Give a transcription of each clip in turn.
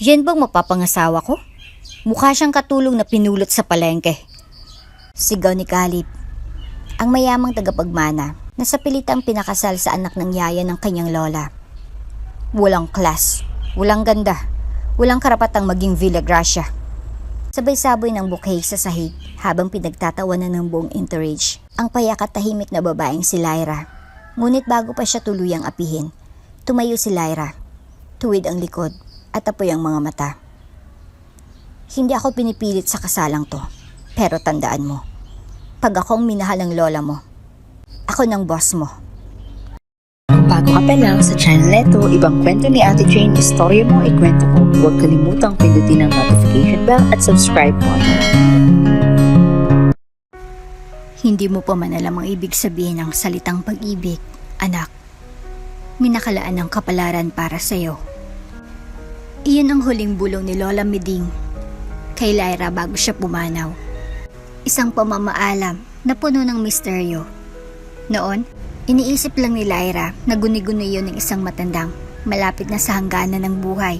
Yan bang mapapangasawa ko? Mukha siyang katulong na pinulot sa palengke. Sigaw ni Caleb, ang mayamang tagapagmana na sa pilitang pinakasal sa anak ng yaya ng kanyang lola. Walang class, walang ganda, walang karapatang maging Villa Gracia. Sabay-sabay ng bouquet sa sahig habang pinagtatawanan ng buong entourage ang payak at tahimik na babaeng si Lyra. Ngunit bago pa siya tuluyang apihin, tumayo si Lyra, tuwid ang likod at apoy ang mga mata. Hindi ako pinipilit sa kasalang to, pero tandaan mo, pag akong minahal ng lola mo, ako ng boss mo. Kung bago ka pa lang sa channel neto, ibang kwento ni Ate Jane, istorya mo, ikwento ko. Huwag kalimutang pindutin ang notification bell at subscribe button. Hindi mo pa man alam ang ibig sabihin ng salitang pag-ibig, anak. Minakalaan ng kapalaran para sa'yo. Iyon ang huling bulong ni Lola Meding kay Lyra bago siya pumanaw. Isang pamamaalam na puno ng misteryo. Noon, iniisip lang ni Lyra na guni-guni yun ng isang matandang malapit na sa hangganan ng buhay.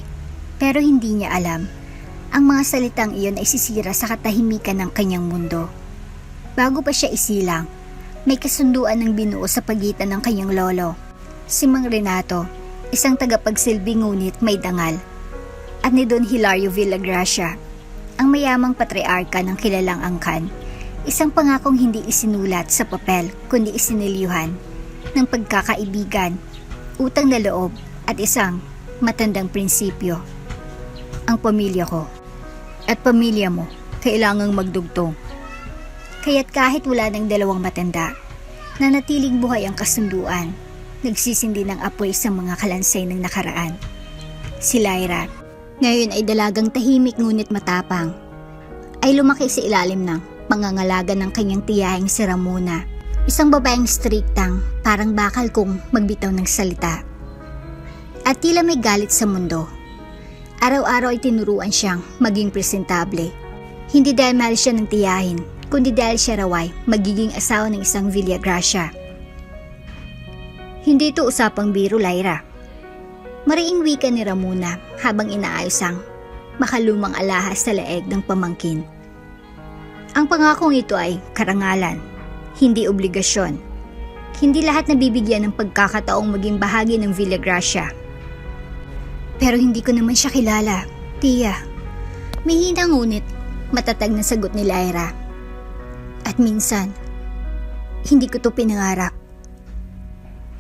Pero hindi niya alam, ang mga salitang iyon ay sisira sa katahimikan ng kanyang mundo. Bago pa siya isilang, may kasunduan ng binuo sa pagitan ng kanyang lolo, si Mang Renato, isang tagapagsilbi ngunit may dangal, at ni Don Hilario Villagracia, ang mayamang patriarka ng kilalang angkan, isang pangakong hindi isinulat sa papel kundi isinilihan ng pagkakaibigan, utang na loob at isang matandang prinsipyo. Ang pamilya ko at pamilya mo kailangang magdugtong. Kaya't kahit wala ng dalawang matanda, nanatiling buhay ang kasunduan, nagsisindi ng apoy sa mga kalansay ng nakaraan. Si Lyra, ngayon ay dalagang tahimik ngunit matapang, ay lumaki sa ilalim ng pangangalaga ng kanyang tiyahing si Ramona, isang babaeng striktang parang bakal kung magbitaw ng salita. At tila may galit sa mundo. Araw-araw ay tinuruan siyang maging presentable, hindi dahil mahal siya ng tiyahin, kundi dahil siya raw ay magiging asawa ng isang Villagracia. Hindi ito usapang biro, Lyra. Mariing wika ni Ramona habang inaayos ang makalumang alahas sa leeg ng pamangkin. Ang pangakong ito ay karangalan, hindi obligasyon. Hindi lahat nabibigyan ng pagkakataong maging bahagi ng Villagracia. Pero hindi ko naman siya kilala, tiya. Mahina ngunit matatag na sagot ni Lyra. At minsan, hindi ko to pinangarap.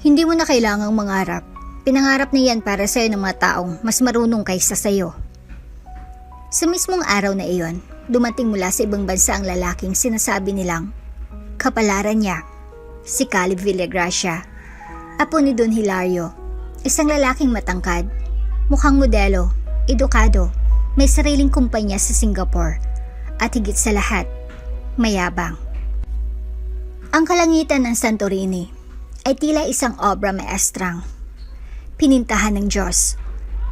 Hindi mo na kailangang mangarap. Pinangarap na yan para sa'yo ng mga taong mas marunong kaysa sa'yo. Sa mismong araw na iyon, dumating mula sa ibang bansa ang lalaking sinasabi nilang kapalaran niya, si Caleb Villagracia, apo ni Don Hilario, isang lalaking matangkad, mukhang modelo, edukado, may sariling kumpanya sa Singapore, at higit sa lahat, mayabang. Ang kalangitan ng Santorini ay tila isang obra maestrang, pinintahan ng Diyos,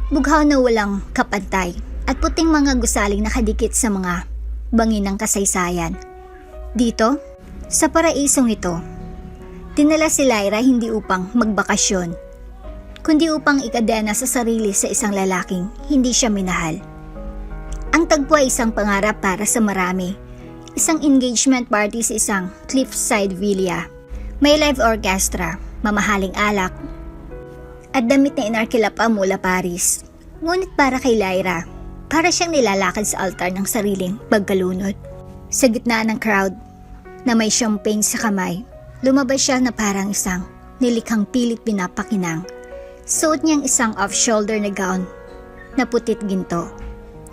bughaw na walang kapantay at puting mga gusaling nakadikit sa mga bangin ng kasaysayan. Dito, sa paraisong ito, dinala si Lyra hindi upang magbakasyon, kundi upang ikadena sa sarili sa isang lalaking hindi siya minahal. Ang tagpo ay isang pangarap para sa marami, isang engagement party sa isang cliffside villa. May live orchestra, mamahaling alak, at damit na inarkila pa mula Paris. Ngunit para kay Lyra, para siyang nilalakad sa altar ng sariling pagkalunod. Sa gitna ng crowd, na may champagne sa kamay, lumabas siya na parang isang nilikhang pilit pinapakinang. Suot niyang isang off-shoulder na gown na putit ginto.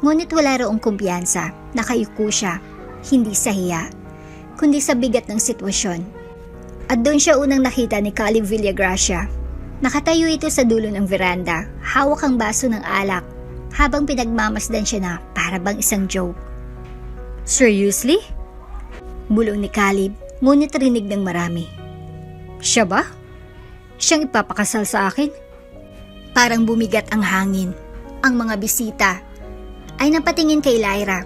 Ngunit wala roong kumpiyansa, nakayuko siya, hindi sa hiya, kundi sa bigat ng sitwasyon. At doon siya unang nakita ni Caleb Villagracia. Nakatayo ito sa dulo ng veranda, hawak ang baso ng alak, habang pinagmamasdan siya na para bang isang joke. Seriously? Bulong ni Caleb, ngunit rinig ng marami. Siya ba? Siyang ipapakasal sa akin? Parang bumigat ang hangin. Ang mga bisita ay napatingin kay Lyra,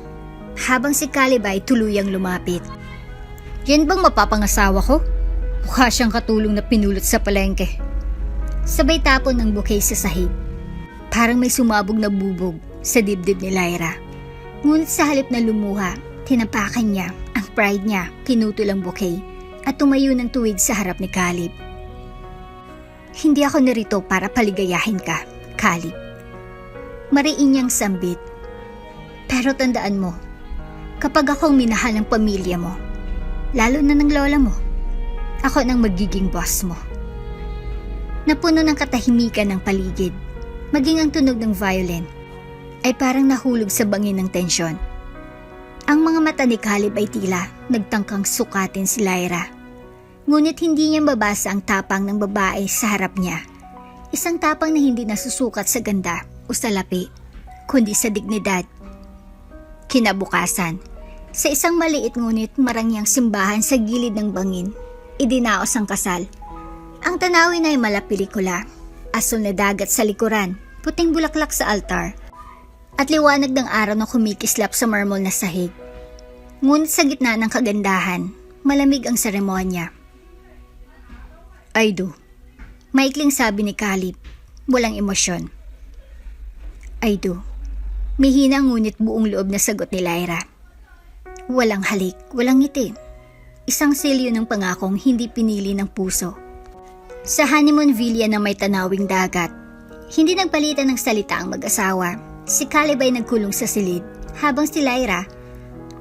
habang si Caleb ay tuluyang lumapit. Yan bang mapapangasawa ko? Mukha siyang katulong na pinulot sa palengke. Sabay tapon ng bouquet sa sahig. Parang may sumabog na bubog sa dibdib ni Lyra. Ngunit sa halip na lumuha, tinapakan niya ang pride niya, pinutol ang bouquet at tumayo ng tuwid sa harap ni Caleb. Hindi ako narito para paligayahin ka, Caleb. Mariin niyang sambit. Pero tandaan mo, kapag akong minahal ng pamilya mo, lalo na ng lola mo, ako nang magiging boss mo. Napuno ng katahimikan ng paligid, maging ang tunog ng violin ay parang nahulog sa bangin ng tensyon. Ang mga mata ni Caleb ay tila nagtangkang sukatin si Lyra. Ngunit hindi niya mabasa ang tapang ng babae sa harap niya. Isang tapang na hindi nasusukat sa ganda o sa lapi, kundi sa dignidad. Kinabukasan, sa isang maliit ngunit marangyang simbahan sa gilid ng bangin, idinaos ang kasal. Ang tanawin ay malapelikula, asul na dagat sa likuran, puting bulaklak sa altar, at liwanag ng araw na kumikislap sa marmol na sahig. Ngunit sa gitna ng kagandahan, malamig ang seremonya. I do. Maikling sabi ni Caleb, walang emosyon. I do. Mihina ngunit buong loob na sagot ni Lyra. Walang halik, walang ngiti. Isang selyo ng pangakong hindi pinili ng puso. Sa honeymoon villa na may tanawing dagat, hindi nagpalitan ng salita ang mag-asawa. Si Caleb ay nagkulong sa silid, habang si Lyra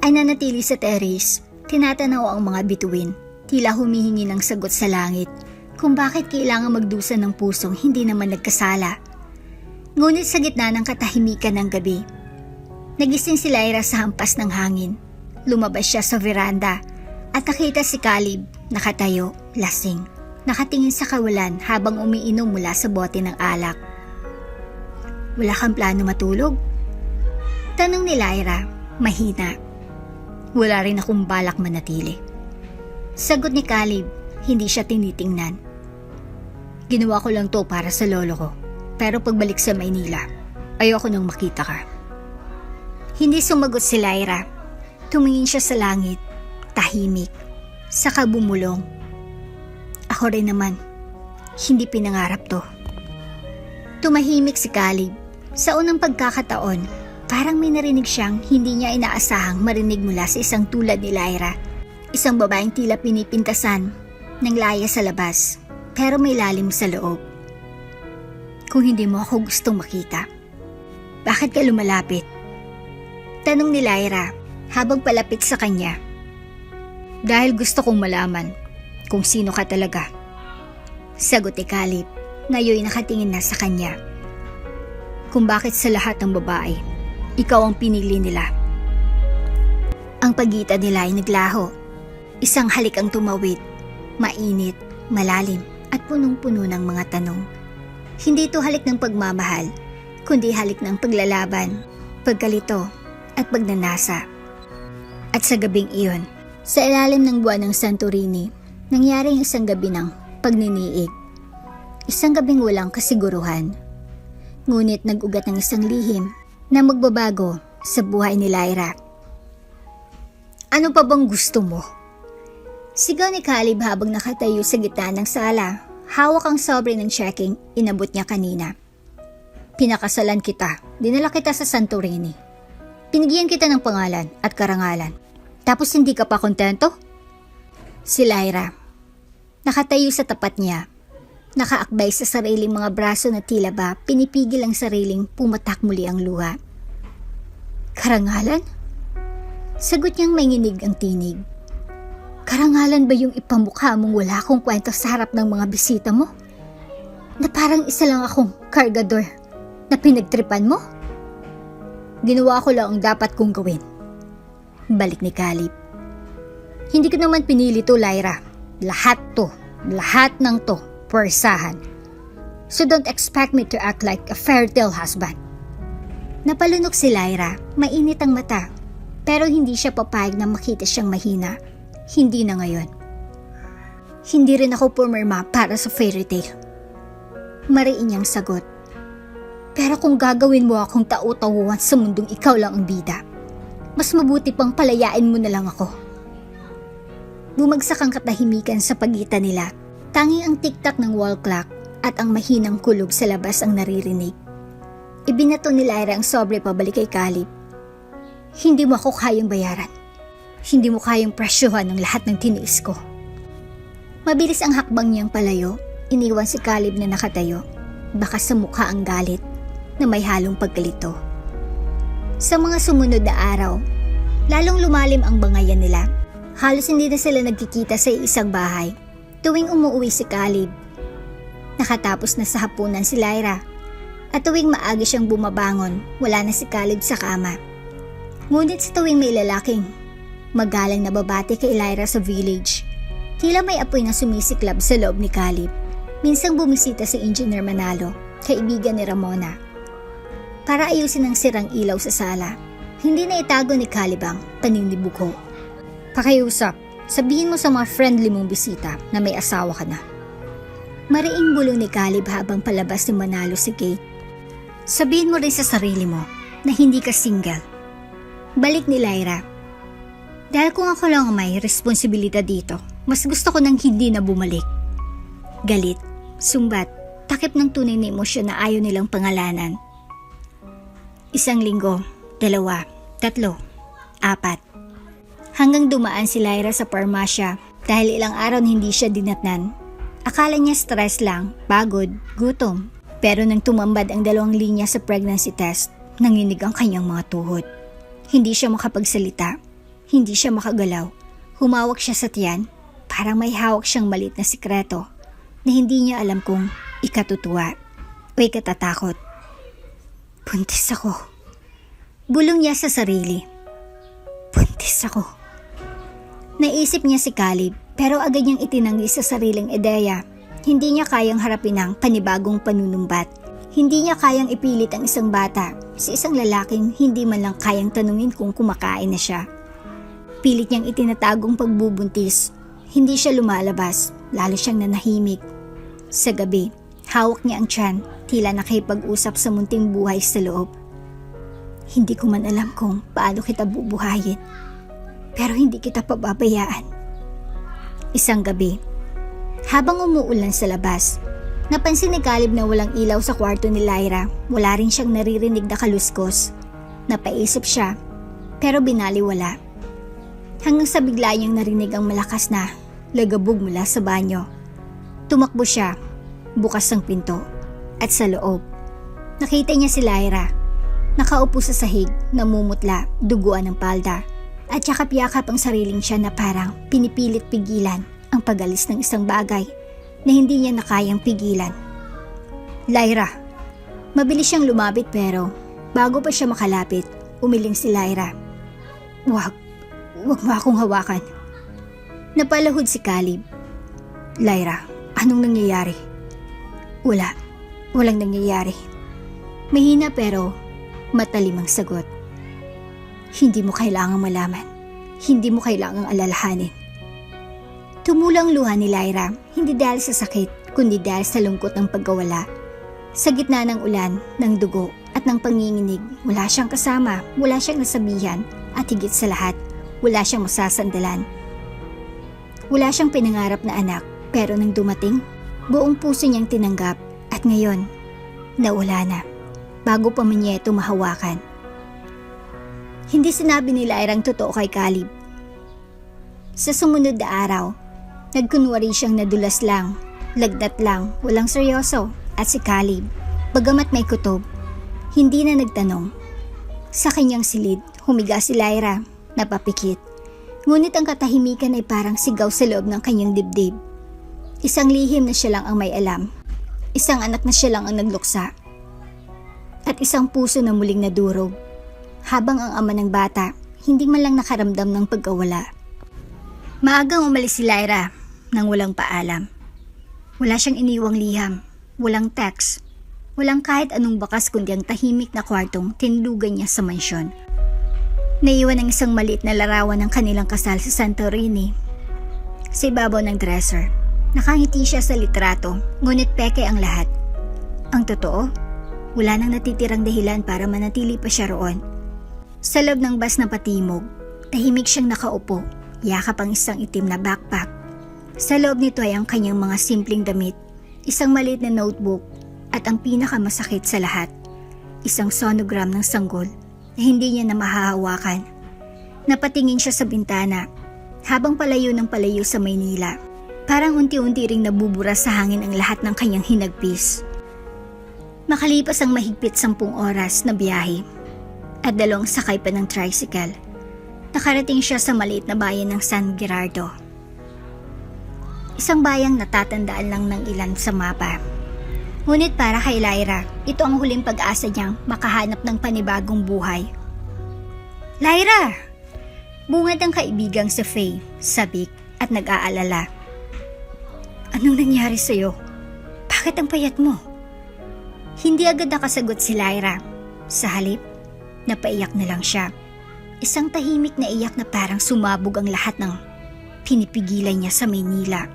ay nanatili sa terrace, tinatanaw ang mga bituin, tila humihingi ng sagot sa langit kung bakit kailangan magdusa ng pusong hindi naman nagkasala. Ngunit sa gitna ng katahimikan ng gabi, nagising si Lyra sa hampas ng hangin. Lumabas siya sa veranda at nakita si Caleb nakatayo, lasing, nakatingin sa kawalan habang umiinom mula sa bote ng alak. Wala kang plano matulog? Tanong ni Lyra, mahina. Wala rin akong balak manatili. Sagot ni Caleb, hindi siya tinitingnan. Ginawa ko lang to para sa lolo ko, pero pagbalik sa Maynila, ayoko nang makita ka. Hindi sumagot si Lyra. Tumingin siya sa langit, tahimik, saka bumulong. Ako rin naman, hindi pinangarap to. Tumahimik si Caleb. Sa unang pagkakataon, parang may narinig siyang hindi niya inaasahang marinig mula sa isang tulad ni Lyra. Isang babaeng tila pinipintasan ng laya sa labas, pero may lalim sa loob. Kung hindi mo ako gustong makita, bakit ka lumalapit? Tanong ni Lyra habang palapit sa kanya. Dahil gusto kong malaman kung sino ka talaga. Sagot ni Caleb, ngayon nakatingin na sa kanya. Kung bakit sa lahat ng babae, ikaw ang pinili nila. Ang pagitan nila ay naglaho. Isang halik ang tumawid, mainit, malalim at punong-puno ng mga tanong. Hindi ito halik ng pagmamahal, kundi halik ng paglalaban, pagkalito at pagnanasa. At sa gabing iyon, sa ilalim ng buwan ng Santorini, nangyari ang isang gabi ng pagniniig. Isang gabing walang kasiguruhan. Ngunit nag-ugat ng isang lihim na magbabago sa buhay ni Lyra. Ano pa bang gusto mo? Sigaw ni Caleb habang nakatayo sa gitna ng sala. Hawak ang sobre ng checking, inabot niya kanina. Pinakasalan kita, dinala kita sa Santorini. Pinigyan kita ng pangalan at karangalan. Tapos hindi ka pa kontento? Si Lyra, nakatayo sa tapat niya. Nakaakbay sa sariling mga braso na tila ba pinipigil ang sariling pumatak muli ang luha. Karangalan? Sagot niyang may nginig ang tinig. Karangalan ba yung ipamukha mong wala akong kwento sa harap ng mga bisita mo? Na parang isa lang akong kargador na pinagtripan mo? Ginawa ko lang ang dapat kong gawin. Balik ni Caleb. Hindi ko naman pinili to, Lyra. Lahat ng to. Puwersahan. So don't expect me to act like a fairy tale husband. Napalunok si Lyra, mainit ang mata, pero hindi siya papayag na makita siyang mahina. Hindi na ngayon. Hindi rin ako pumirma para sa fairy tale. Mariin niyang sagot. Pero kung gagawin mo akong tau-tauhan sa mundong ikaw lang ang bida, mas mabuti pang palayain mo na lang ako. Bumagsak ang katahimikan sa pagitan nila. Tanging ang tiktak ng wall clock at ang mahinang kulog sa labas ang naririnig. Ibinato ni Lyra ang sobre pabalik kay Caleb. Hindi mo ako kayang bayaran. Hindi mo kayang presyohan ng lahat ng tiniis ko. Mabilis ang hakbang niyang palayo. Iniwan si Caleb na nakatayo. Baka sa mukha ang galit na may halong pagkalito. Sa mga sumunod na araw, lalong lumalim ang bangayan nila. Halos hindi na sila nagkikita sa isang bahay. Tuwing umuwi si Caleb, nakatapos na sa hapunan si Lyra. At tuwing maaga siyang bumabangon, wala na si Caleb sa kama. Ngunit sa tuwing may lalaking magalang na babati kay Lyra sa village, tila may apoy na sumisiklab sa loob ni Caleb. Minsang bumisita si Engineer Manalo, kaibigan ni Ramona, para ayusin ang sirang ilaw sa sala. Hindi na itago ni Caleb ang panindibuko. Pakiusap, sabihin mo sa mga friendly mong bisita na may asawa ka na. Mariing bulong ni Caleb habang palabas ni Manalo sa gate. Sabihin mo rin sa sarili mo na hindi ka single. Balik ni Lyra. Dahil kung ako lang ang may responsibilidad dito, mas gusto ko nang hindi na bumalik. Galit, sumbat, takip ng tunay na emosyon na ayaw nilang pangalanan. 1 linggo, 2, 3, 4. Hanggang dumaan si Lyra sa parmasya dahil ilang araw na hindi siya dinatnan. Akala niya stress lang, pagod, gutom. Pero nang tumambad ang 2 linya sa pregnancy test, nanginig ang kanyang mga tuhod. Hindi siya makapagsalita, hindi siya makagalaw. Humawak siya sa tiyan, parang may hawak siyang maliit na sikreto na hindi niya alam kung ikatutuwa o ikatatakot. Buntis ako. Bulong niya sa sarili. Buntis ako. Naisip niya si Caleb pero agad niyang itinanggi sa sariling ideya. Hindi niya kayang harapin ang panibagong panunumbat. Hindi niya kayang ipilit ang isang bata sa isang lalaking hindi man lang kayang tanungin kung kumakain na siya. Pilit niyang itinatagong pagbubuntis. Hindi siya lumalabas, lalo siyang nanahimik. Sa gabi, hawak niya ang tiyan, tila nakipag-usap sa munting buhay sa loob. Hindi ko man alam kung paano kita bubuhayin, pero hindi kita pababayaan. Isang gabi, habang umuulan sa labas, napansin ni Caleb na walang ilaw sa kwarto ni Lyra. Wala rin siyang naririnig na kaluskos. Napaisip siya, pero binaliwala. Hanggang sa bigla niyang narinig ang malakas na lagabog mula sa banyo. Tumakbo siya, bukas ang pinto, at sa loob, nakita niya si Lyra. Nakaupo sa sahig, namumutla, duguan ng palda, at yakap-yakap ang sariling siya na parang pinipilit pigilan ang pag-alis ng isang bagay na hindi niya nakayang pigilan. Lyra! Mabilis siyang lumapit pero bago pa siya makalapit, umiling si Lyra. Wag mo akong hawakan. Napalahod si Caleb. Lyra, anong nangyayari? Walang nangyayari. Mahina pero matalim ang sagot. Hindi mo kailangang malaman. Hindi mo kailangang alalahanin. Tumulang luha ni Lyra, hindi dahil sa sakit, kundi dahil sa lungkot ng pagkawala. Sa gitna ng ulan, ng dugo, at ng panginginig, wala siyang kasama, wala siyang nasabihan, at higit sa lahat, wala siyang masasandalan. Wala siyang pinangarap na anak, pero nang dumating, buong puso niyang tinanggap, at ngayon, nawala na, bago pa man niya ito mahawakan. Hindi sinabi ni Lyra ang totoo kay Caleb. Sa sumunod na araw, nagkunwari siyang nadulas lang, lagnat lang, walang seryoso, at si Caleb, bagamat may kutob, hindi na nagtanong. Sa kanyang silid, humiga si Lyra, napapikit. Ngunit ang katahimikan ay parang sigaw sa loob ng kanyang dibdib. Isang lihim na siya lang ang may alam, isang anak na siya lang ang nagluksa, at isang puso na muling nadurog. Habang ang ama ng bata, hindi man lang nakaramdam ng pagkawala. Maagang umalis si Lyra nang walang paalam. Wala siyang iniwang liham, walang text, walang kahit anong bakas kundi ang tahimik na kwartong tinulugan niya sa mansyon. Naiwan ang isang maliit na larawan ng kanilang kasal sa Santorini. Sa ibabaw ng dresser, nakangiti siya sa litrato, ngunit peke ang lahat. Ang totoo, wala nang natitirang dahilan para manatili pa siya roon. Sa loob ng bus na patimog, tahimik siyang nakaupo, yakap ang isang itim na backpack. Sa loob nito ay ang kanyang mga simpleng damit, isang maliit na notebook, at ang pinakamasakit sa lahat, isang sonogram ng sanggol na hindi niya na mahahawakan. Napatingin siya sa bintana habang palayo ng palayo sa Maynila. Parang unti-unti ring nabubura sa hangin ang lahat ng kanyang hinagpis. Makalipas ang mahigpit 10 oras na biyahe at 2 sakay pa ng tricycle, nakarating siya sa maliit na bayan ng San Gerardo. Isang bayang natatandaan lang ng ilan sa mapa. Ngunit para kay Lyra, ito ang huling pag-asa niyang makahanap ng panibagong buhay. "Lyra!" Bungad ang kaibigang si Faye, sabik at nag-aalala. "Anong nangyari sa'yo? Bakit ang payat mo?" Hindi agad nakasagot si Lyra. Sa halip, napaiyak na lang siya. Isang tahimik na iyak na parang sumabog ang lahat ng pinipigilan niya sa Maynila.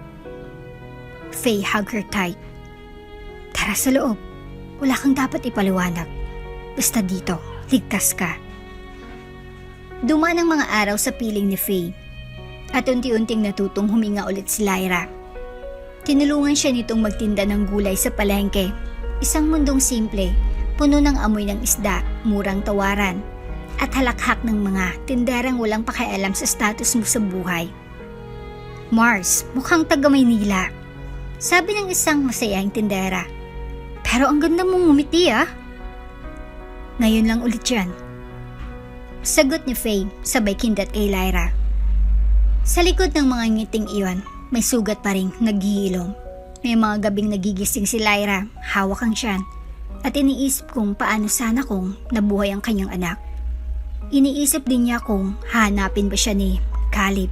Faye hugged her tight. "Tara sa loob. Wala kang dapat ipaliwanag. Basta dito, ligtas ka." Dumaan ang mga araw sa piling ni Faye at unti-unting natutong huminga ulit si Lyra. Tinulungan siya nitong magtinda ng gulay sa palengke. Isang mundong simple, puno ng amoy ng isda, murang tawaran, at halakhak ng mga tinderang walang pakialam sa status mo sa buhay. "Mars, mukhang taga Maynila," sabi ng isang masayang tindera. "Pero ang ganda mong ngumiti ah." "Ngayon lang ulit yan," sagot ni Faye sabay kindat kay Lyra. Sa likod ng mga ngiting iyon, may sugat pa ring naghihilom. May mga gabing nagigising si Lyra, hawak ang tiyan, at iniisip kung paano sana kung nabuhay ang kanyang anak. Iniisip din niya kung hahanapin ba siya ni Caleb.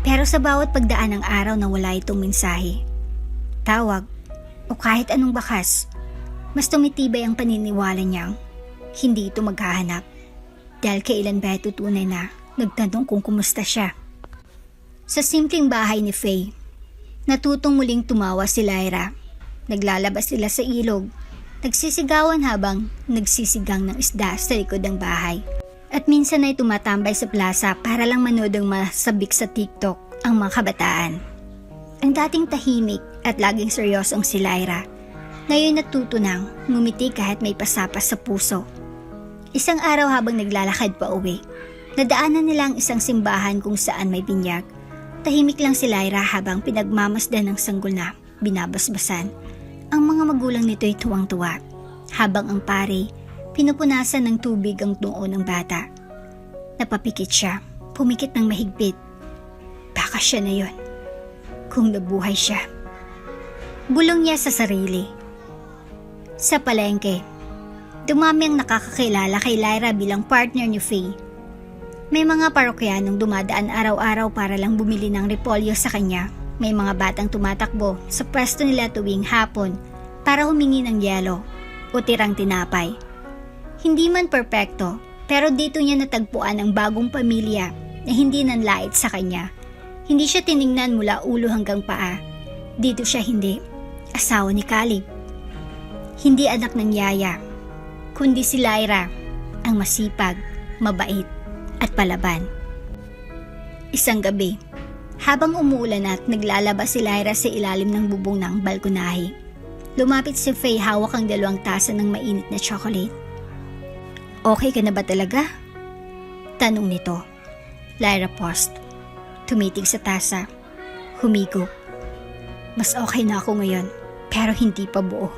Pero sa bawat pagdaan ng araw na wala itong mensahe, tawag, o kahit anong bakas, mas tumitibay ang paniniwala niyang hindi ito maghahanap. Dahil kailan ba ito tunay na nagtanong kung kumusta siya? Sa simpleng bahay ni Faye, natutong muling tumawa si Lyra. Naglalabas sila sa ilog, nagsisigawan habang nagsisigang ng isda sa likod ng bahay. At minsan ay tumatambay sa plaza para lang manood ng masabik sa TikTok ang mga kabataan. Ang dating tahimik at laging seryosong si Lyra, ngayon natuto nang ngumiti kahit may pasapas sa puso. Isang araw habang naglalakad pa uwi, nadaanan nila ang isang simbahan kung saan may binyag. Tahimik lang si Lyra habang pinagmamasdan ng sanggol na binabasbasan. Ang mga magulang nito'y tuwang-tuwa, habang ang pare pinupunasan ng tubig ang noo ng bata. Napapikit siya, pumikit ng mahigpit. Baka siya na yon, kung nabuhay siya. Bulong niya sa sarili. Sa palengke, dumami ang nakakakilala kay Lyra bilang partner ni Faye. May mga parokyanong dumadaan araw-araw para lang bumili ng repolyo sa kanya. May mga batang tumatakbo sa pwesto nila tuwing hapon para humingi ng yelo o tirang tinapay. Hindi man perpekto, pero dito niya natagpuan ang bagong pamilya na hindi nanlait sa kanya. Hindi siya tiningnan mula ulo hanggang paa. Dito siya hindi asawa ni Caleb. Hindi anak ng yaya, kundi si Lyra, ang masipag, mabait, at palaban. Isang gabi, habang umuulan at naglalabas si Lyra sa ilalim ng bubong ng balkonahe, lumapit si Faye hawak ang 2 tasa ng mainit na chocolate. "Okay ka na ba talaga?" tanong nito. Lyra paused, tumitig sa tasa, humigop. "Mas okay na ako ngayon, pero hindi pa buo."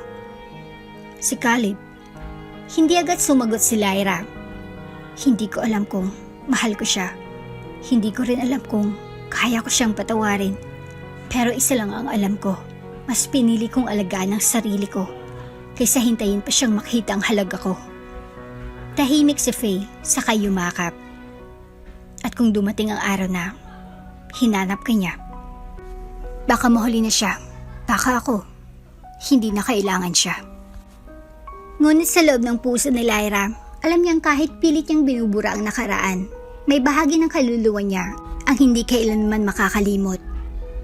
Si Caleb. Hindi agad sumagot si Lyra. "Hindi ko alam kung mahal ko siya. Hindi ko rin alam kung kaya ko siyang patawarin. Pero isa lang ang alam ko, mas pinili kong alagaan ang sarili ko kaysa hintayin pa siyang makita ang halaga ko." Tahimik si Faye, saka yumakap. At kung dumating ang araw na hinanap ka niya, baka mahuli na siya, baka ako, hindi na kailangan siya. Ngunit sa loob ng puso ni Lyra, alam niyang kahit pilit niyang binubura ang nakaraan, may bahagi ng kaluluwa niya ang hindi kailanman makakalimot.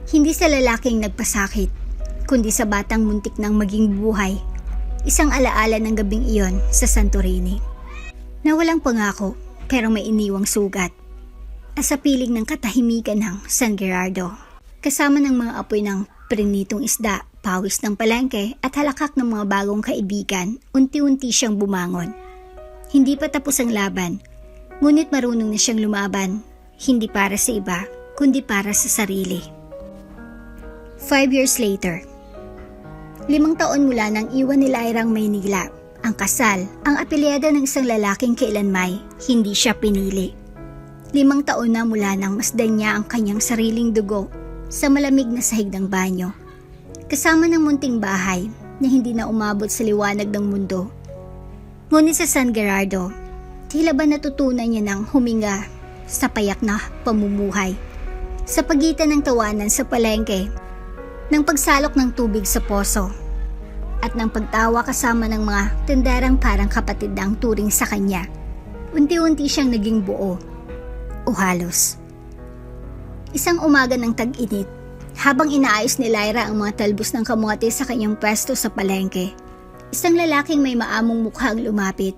Hindi sa lalaking nagpasakit, kundi sa batang muntik ng maging buhay. Isang alaala ng gabing iyon sa Santorini, na walang pangako pero may iniwang sugat. At sa piling ng katahimikan ng San Gerardo, kasama ng mga apoy ng prinitong isda, pawis ng palengke at halakak ng mga bagong kaibigan, unti-unti siyang bumangon. Hindi pa tapos ang laban, ngunit marunong na siyang lumaban, hindi para sa iba, kundi para sa sarili. 5 years later. 5 taon mula nang iwan ni Lyra ang Maynila, ang kasal, ang apelyado ng isang lalaking kailanmay, hindi siya pinili. 5 taon na mula nang masdan niya ang kanyang sariling dugo sa malamig na sahig ng banyo, kasama ng munting bahay na hindi na umabot sa liwanag ng mundo. Ngunit sa San Gerardo, tila ba natutunan niya ng huminga sa payak na pamumuhay, sa pagitan ng tawanan sa palengke, ng pagsalok ng tubig sa poso, at ng pagtawa kasama ng mga tinderang parang kapatid na ang turing sa kanya. Unti-unti siyang naging buo, o halos. Isang umaga ng tag-init, habang inaayos ni Lyra ang mga talbos ng kamote sa kanyang pwesto sa palengke, isang lalaking may maamong mukha ang lumapit.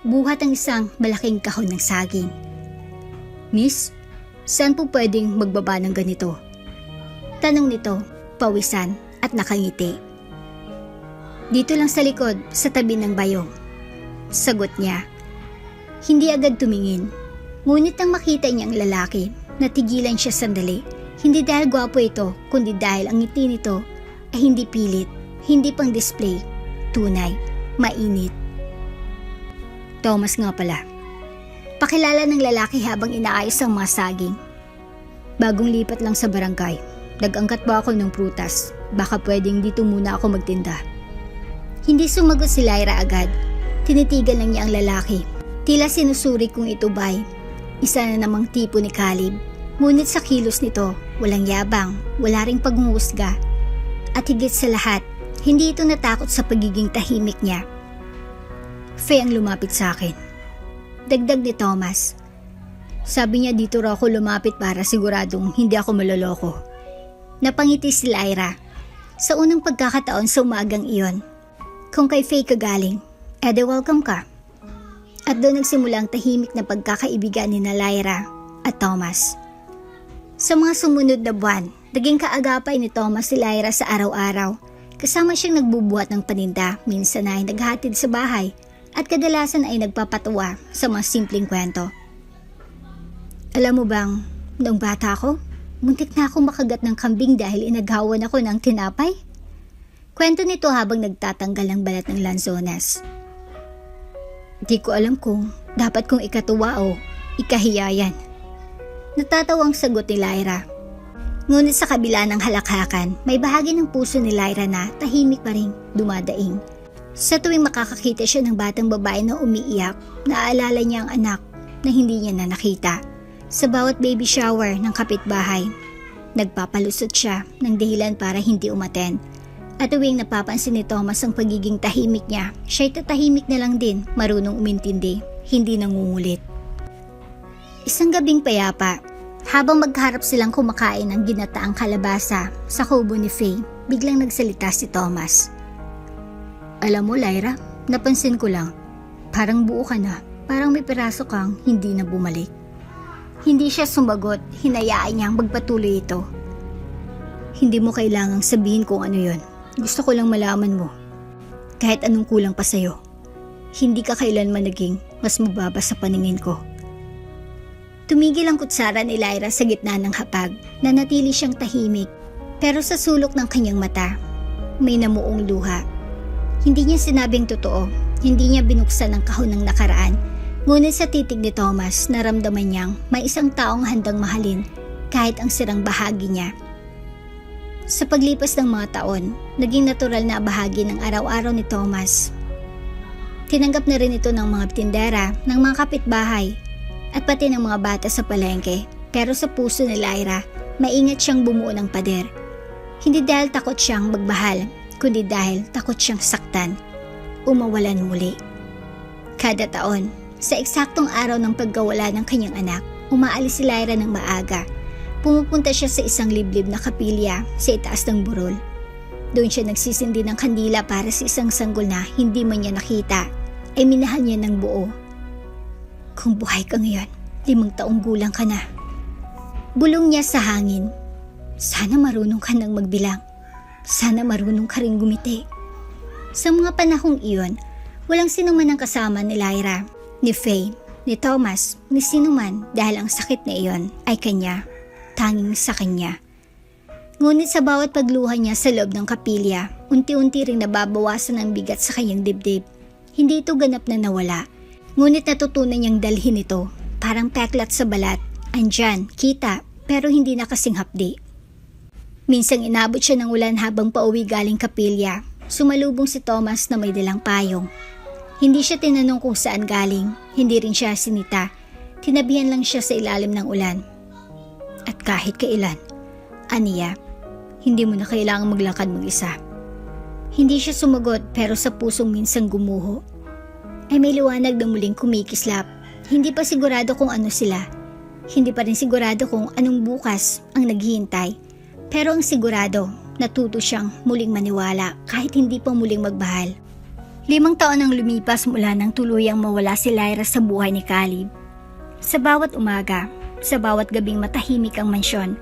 Buhat ang isang malaking kahon ng saging. "Miss, saan po pwedeng magbaba ng ganito?" Tanong nito, pawisan at nakangiti. "Dito lang sa likod, sa tabi ng bayong." Sagot niya. Hindi agad tumingin, ngunit nang makita niya ang lalaki, natigilan siya sandali. Hindi dahil gwapo ito, kundi dahil ang ngiti nito ay hindi pilit, hindi pang display, tunay, mainit. "Thomas nga pala." Pakilala ng lalaki habang inaayos ang mga saging. "Bagong lipat lang sa barangay. Nag-angkat ba ako ng prutas? Baka pwedeng dito muna ako magtinda." Hindi sumagot si Lyra agad. Tinitigan lang niya ang lalaki. Tila sinusuri kung ito ba'y isa na namang tipo ni Caleb. Ngunit sa kilos nito, walang yabang, wala ring paghuhusga. At higit sa lahat, hindi ito natakot sa pagiging tahimik niya. "Faye ang lumapit sa akin." Dagdag ni Thomas. "Sabi niya dito raw ako lumapit para siguradong hindi ako maloloko." Napangiti si Lyra. Sa unang pagkakataon sa umagang iyon, kung kay Faye ka galing, edi welcome ka. At doon nagsimula ang tahimik na pagkakaibigan ni Lyra at Thomas. Sa mga sumunod na buwan, naging kaagapay ni Thomas si Lyra sa araw-araw. Kasama siyang nagbubuhat ng paninda, minsan ay naghatid sa bahay, at kadalasan ay nagpapatuwa sa mga simpleng kwento. "Alam mo bang, noong bata ako, muntik na akong makagat ng kambing dahil inaghawan ako ng tinapay?" Kwento nito habang nagtatanggal ng balat ng lanzones. "Di ko alam kung dapat kong ikatuwa o ikahiyayan." Natatawang sagot ni Lyra. Ngunit sa kabila ng halakhakan, may bahagi ng puso ni Lyra na tahimik pa rin dumadaing. Sa tuwing makakakita siya ng batang babae na umiiyak, naaalala niya ang anak na hindi niya na nakita. Sa bawat baby shower ng kapitbahay, nagpapalusot siya ng dahilan para hindi umattend. At tuwing napapansin ni Thomas ang pagiging tahimik niya, siya'y tatahimik na lang din, marunong umintindi, hindi nangungulit. Isang gabing payapa, habang magharap silang kumakain ng ginataang kalabasa sa kubo ni Faye, biglang nagsalita si Thomas. "Alam mo Lyra, napansin ko lang, parang buo ka na, parang may piraso kang hindi na bumalik." Hindi siya sumagot, hinayaan niyang magpatuloy ito. "Hindi mo kailangang sabihin kung ano yon. Gusto ko lang malaman mo. Kahit anong kulang pa sa'yo, hindi ka kailanman naging mas mababa sa paningin ko." Tumigil ang kutsara ni Lyra sa gitna ng hapag, nanatili siyang tahimik, pero sa sulok ng kanyang mata, may namuong luha. Hindi niya sinabing totoo, hindi niya binuksan ang kahon ng nakaraan, ngunit sa titig ni Thomas, naramdaman niyang may isang taong handang mahalin kahit ang sirang bahagi niya. Sa paglipas ng mga taon, naging natural na bahagi ng araw-araw ni Thomas. Tinanggap na rin ito ng mga tindera, ng mga kapitbahay, at pati ng mga bata sa palengke. Pero sa puso ni Lyra, maingat siyang bumuo ng pader. Hindi dahil takot siyang magbahal, kundi dahil takot siyang saktan, umawalan muli. Kada taon, sa eksaktong araw ng pagkawala ng kanyang anak, umaalis si Lyra ng maaga. Pumupunta siya sa isang liblib na kapilya sa itaas ng burol. Doon siya nagsisindi ng kandila para sa isang sanggol na hindi man niya nakita, ay minahal niya ng buo. "Kung buhay ka ngayon, 5 taong gulang ka na." Bulong niya sa hangin. "Sana marunong ka nang magbilang." Sana marunong ka rin gumiti. Sa mga panahong iyon, walang sinuman ang kasama ni Lyra, ni Faye, ni Thomas, ni sinuman dahil ang sakit na iyon ay kanya, tanging sa kanya. Ngunit sa bawat pagluha niya sa loob ng kapilya, unti-unti ring nababawasan ang bigat sa kanyang dibdib. Hindi ito ganap na nawala, ngunit natutunan niyang dalhin ito, parang peklat sa balat, andyan, kita, pero hindi na kasing hapdi. Minsang inabot siya ng ulan habang pauwi galing kapilya. Sumalubong si Thomas na may dalang payong. Hindi siya tinanong kung saan galing, hindi rin siya sinita. Tinabihan lang siya sa ilalim ng ulan. At kahit kailan, aniya, hindi mo na kailangang maglakad mag-isa. Hindi siya sumagot pero sa pusong minsang gumuho. Ay may liwanag na muling kumikislap. Hindi pa sigurado kung ano sila. Hindi pa rin sigurado kung anong bukas ang naghihintay. Pero ang sigurado, natuto siyang muling maniwala kahit hindi pa muling magbahal. 5 taon ang lumipas mula nang tuluyang mawala si Lyra sa buhay ni Caleb. Sa bawat umaga, sa bawat gabing matahimik ang mansyon,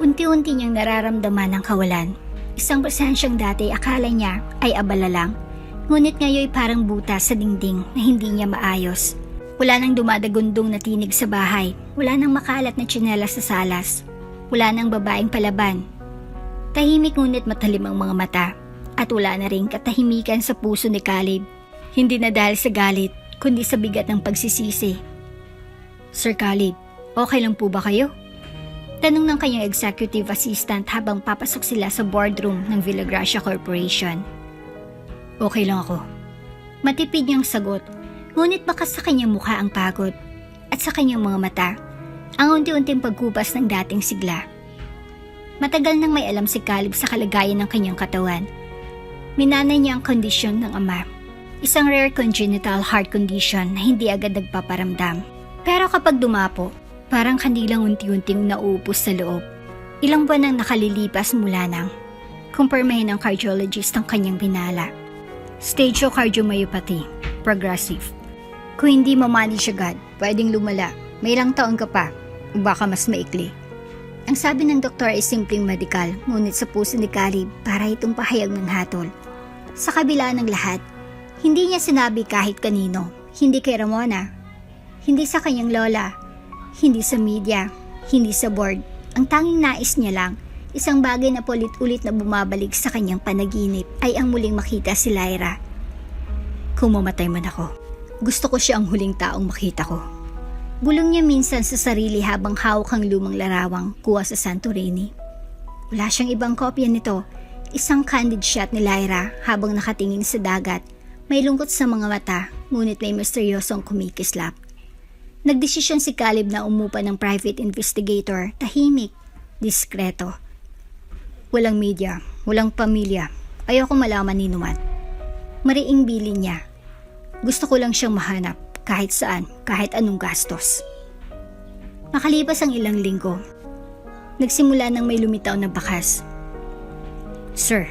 unti-unti niyang nararamdaman ang kawalan. Isang presensyang dati akala niya ay abala lang, ngunit ngayon parang butas sa dingding na hindi niya maayos. Wala nang dumadagundong na tinig sa bahay, wala nang makalat na tsinelas sa salas, wala nang babaeng palaban. Tahimik ngunit matalim ang mga mata, at wala na ring katahimikan sa puso ni Caleb. Hindi na dahil sa galit, kundi sa bigat ng pagsisisi. Sir Caleb, okay lang po ba kayo? Tanong ng kanyang executive assistant habang papasok sila sa boardroom ng Villagracia Corporation. Okay lang ako. Matipid niyang sagot, ngunit baka sa kanyang mukha ang pagod at sa kanyang mga mata, ang unti-unting pagkupas ng dating sigla. Matagal nang may alam si Caleb sa kalagayan ng kanyang katawan. Minanay niya ang kondisyon ng ama. Isang rare congenital heart condition na hindi agad nagpaparamdam. Pero kapag dumapo, parang kandilang unti-unting nauupos sa loob. Ilang buwan nang nakalilipas mula nang kumpirmahin ng cardiologist ang kanyang binala. Stage 2 cardiomyopathy, progressive. Kung hindi mamanage agad, pwedeng lumala. May ilang taon ka pa, o baka mas maikli. Ang sabi ng doktor ay simpleng medical, ngunit sa puso ni Caleb para itong pahayag ng hatol. Sa kabila ng lahat, hindi niya sinabi kahit kanino, hindi kay Ramona, hindi sa kanyang lola, hindi sa media, hindi sa board. Ang tanging nais niya lang, isang bagay na paulit-ulit na bumabalik sa kanyang panaginip ay ang muling makita si Lyra. Kung mamatay man ako, gusto ko siya ang huling taong makita ko. Bulong niya minsan sa sarili habang hawak ang lumang larawang kuha sa Santorini. Wala siyang ibang kopya nito, isang candid shot ni Lyra habang nakatingin sa dagat. May lungkot sa mga mata, ngunit may misteryosong kumikislap. Nagdesisyon si Caleb na umupa ng private investigator, tahimik, diskreto. Walang media, walang pamilya, ayoko malaman ni Numan. Mariing bilin niya. Gusto ko lang siyang mahanap. Kahit saan, kahit anong gastos. Makalipas ang ilang linggo, nagsimula nang may lumitaw na bakas. Sir,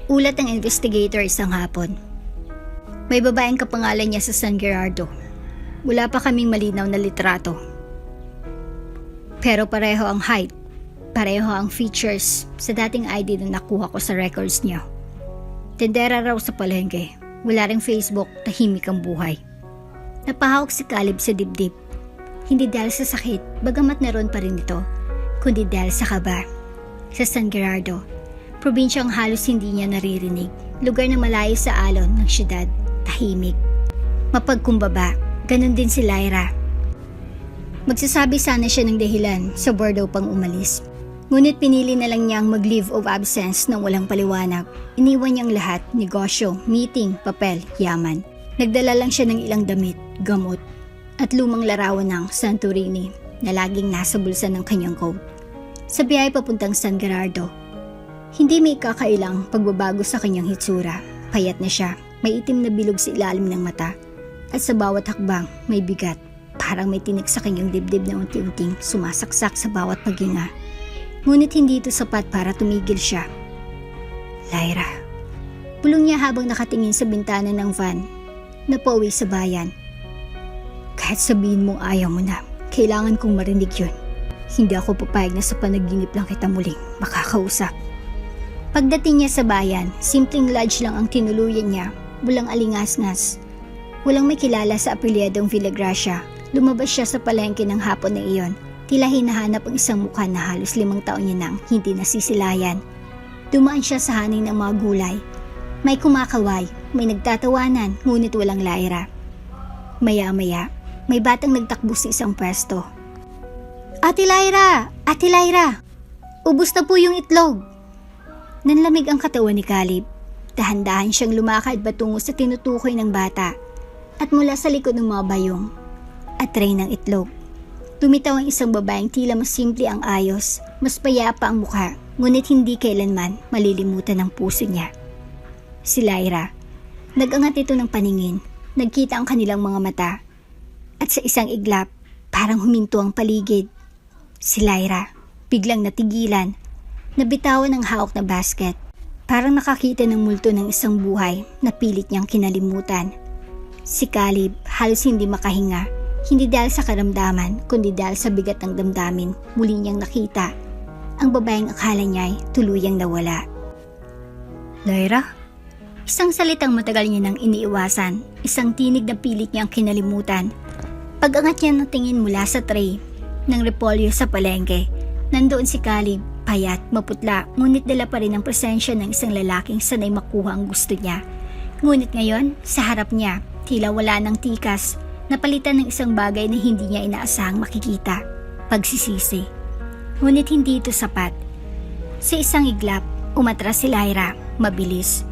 ulat ng investigator isang hapon. May babaeng kapangalan niya sa San Gerardo. Wala pa kaming malinaw na litrato. Pero pareho ang height, pareho ang features sa dating ID na nakuha ko sa records niya. Tendera raw sa palengke, wala ring Facebook, tahimik ang buhay. Napahawak si Caleb sa dibdib. Hindi dahil sa sakit, bagamat naroon pa rin ito, kundi dahil sa kaba. Sa San Gerardo, probinsyang halos hindi niya naririnig, lugar na malayo sa alon ng syudad, tahimik. Mapagkumbaba, ganun din si Lyra. Magsasabi sana siya ng dahilan sa Bordeaux pang umalis. Ngunit pinili na lang niyang mag-leave of absence nang walang paliwanag. Iniwan niyang lahat, negosyo, meeting, papel, yaman. Nagdala lang siya ng ilang damit, gamot, at lumang larawan ng Santorini na laging nasa bulsa ng kanyang coat. Sa biyahe papuntang San Gerardo, hindi may kakailang pagbabago sa kanyang hitsura. Payat na siya, may itim na bilog sa ilalim ng mata, at sa bawat hakbang may bigat, parang may tinik sa kanyang dibdib na unti-unting sumasaksak sa bawat paghinga. Ngunit hindi ito sapat para tumigil siya. Lyra, bulong niya habang nakatingin sa bintana ng van na pauwi sa bayan. Kahit sabihin mong ayaw mo na, kailangan kong marinig yun. Hindi ako papayag na sa panaginip lang kita muling makakausap. Pagdating niya sa bayan, simpleng lodge lang ang tinuluyan niya, walang alingas-ngas. Walang may kilala sa apelyedong Villagracia. Lumabas siya sa palengke ng hapon na iyon. Tila hinahanap ang isang mukha na halos 5 taon niya nang hindi nasisilayan. Dumaan siya sa haning ng mga gulay. May kumakaway, may nagtatawanan, ngunit walang Lyra. Maya-maya, may batang nagtakbo sa isang pwesto. Ate Lyra! Ate Lyra! Ubus na po yung itlog! Nanlamig ang katawan ni Caleb. Dahan-dahan siyang lumakad patungo sa tinutukoy ng bata at mula sa likod ng mga bayong at tray ng itlog. Tumitaw ang isang babaeng tila mas simple ang ayos, mas payapa ang mukha, ngunit hindi kailanman malilimutan ng puso niya. Si Lyra. Nag-angat ito ng paningin, nagkita ang kanilang mga mata, at sa isang iglap, parang huminto ang paligid. Si Lyra, biglang natigilan, nabitawan ng hawak na basket, parang nakakita ng multo ng isang buhay na pilit niyang kinalimutan. Si Caleb halos hindi makahinga, hindi dahil sa karamdaman, kundi dahil sa bigat ng damdamin, muli niyang nakita ang babaeng akala niya ay tuluyang nawala. Lyra? Isang salitang matagal niya nang iniiwasan, isang tinig na pilit niyang kinalimutan. Pag-angat niya ng tingin mula sa tray ng repolyo sa palengke, nandoon si Caleb, payat, maputla, ngunit dala pa rin ang presensya ng isang lalaking sanay makuha ang gusto niya. Ngunit ngayon, sa harap niya, tila wala ng tikas, napalitan ng isang bagay na hindi niya inaasahang makikita, pagsisisi. Ngunit hindi ito sapat. Sa isang iglap, umatras si Lyra, mabilis.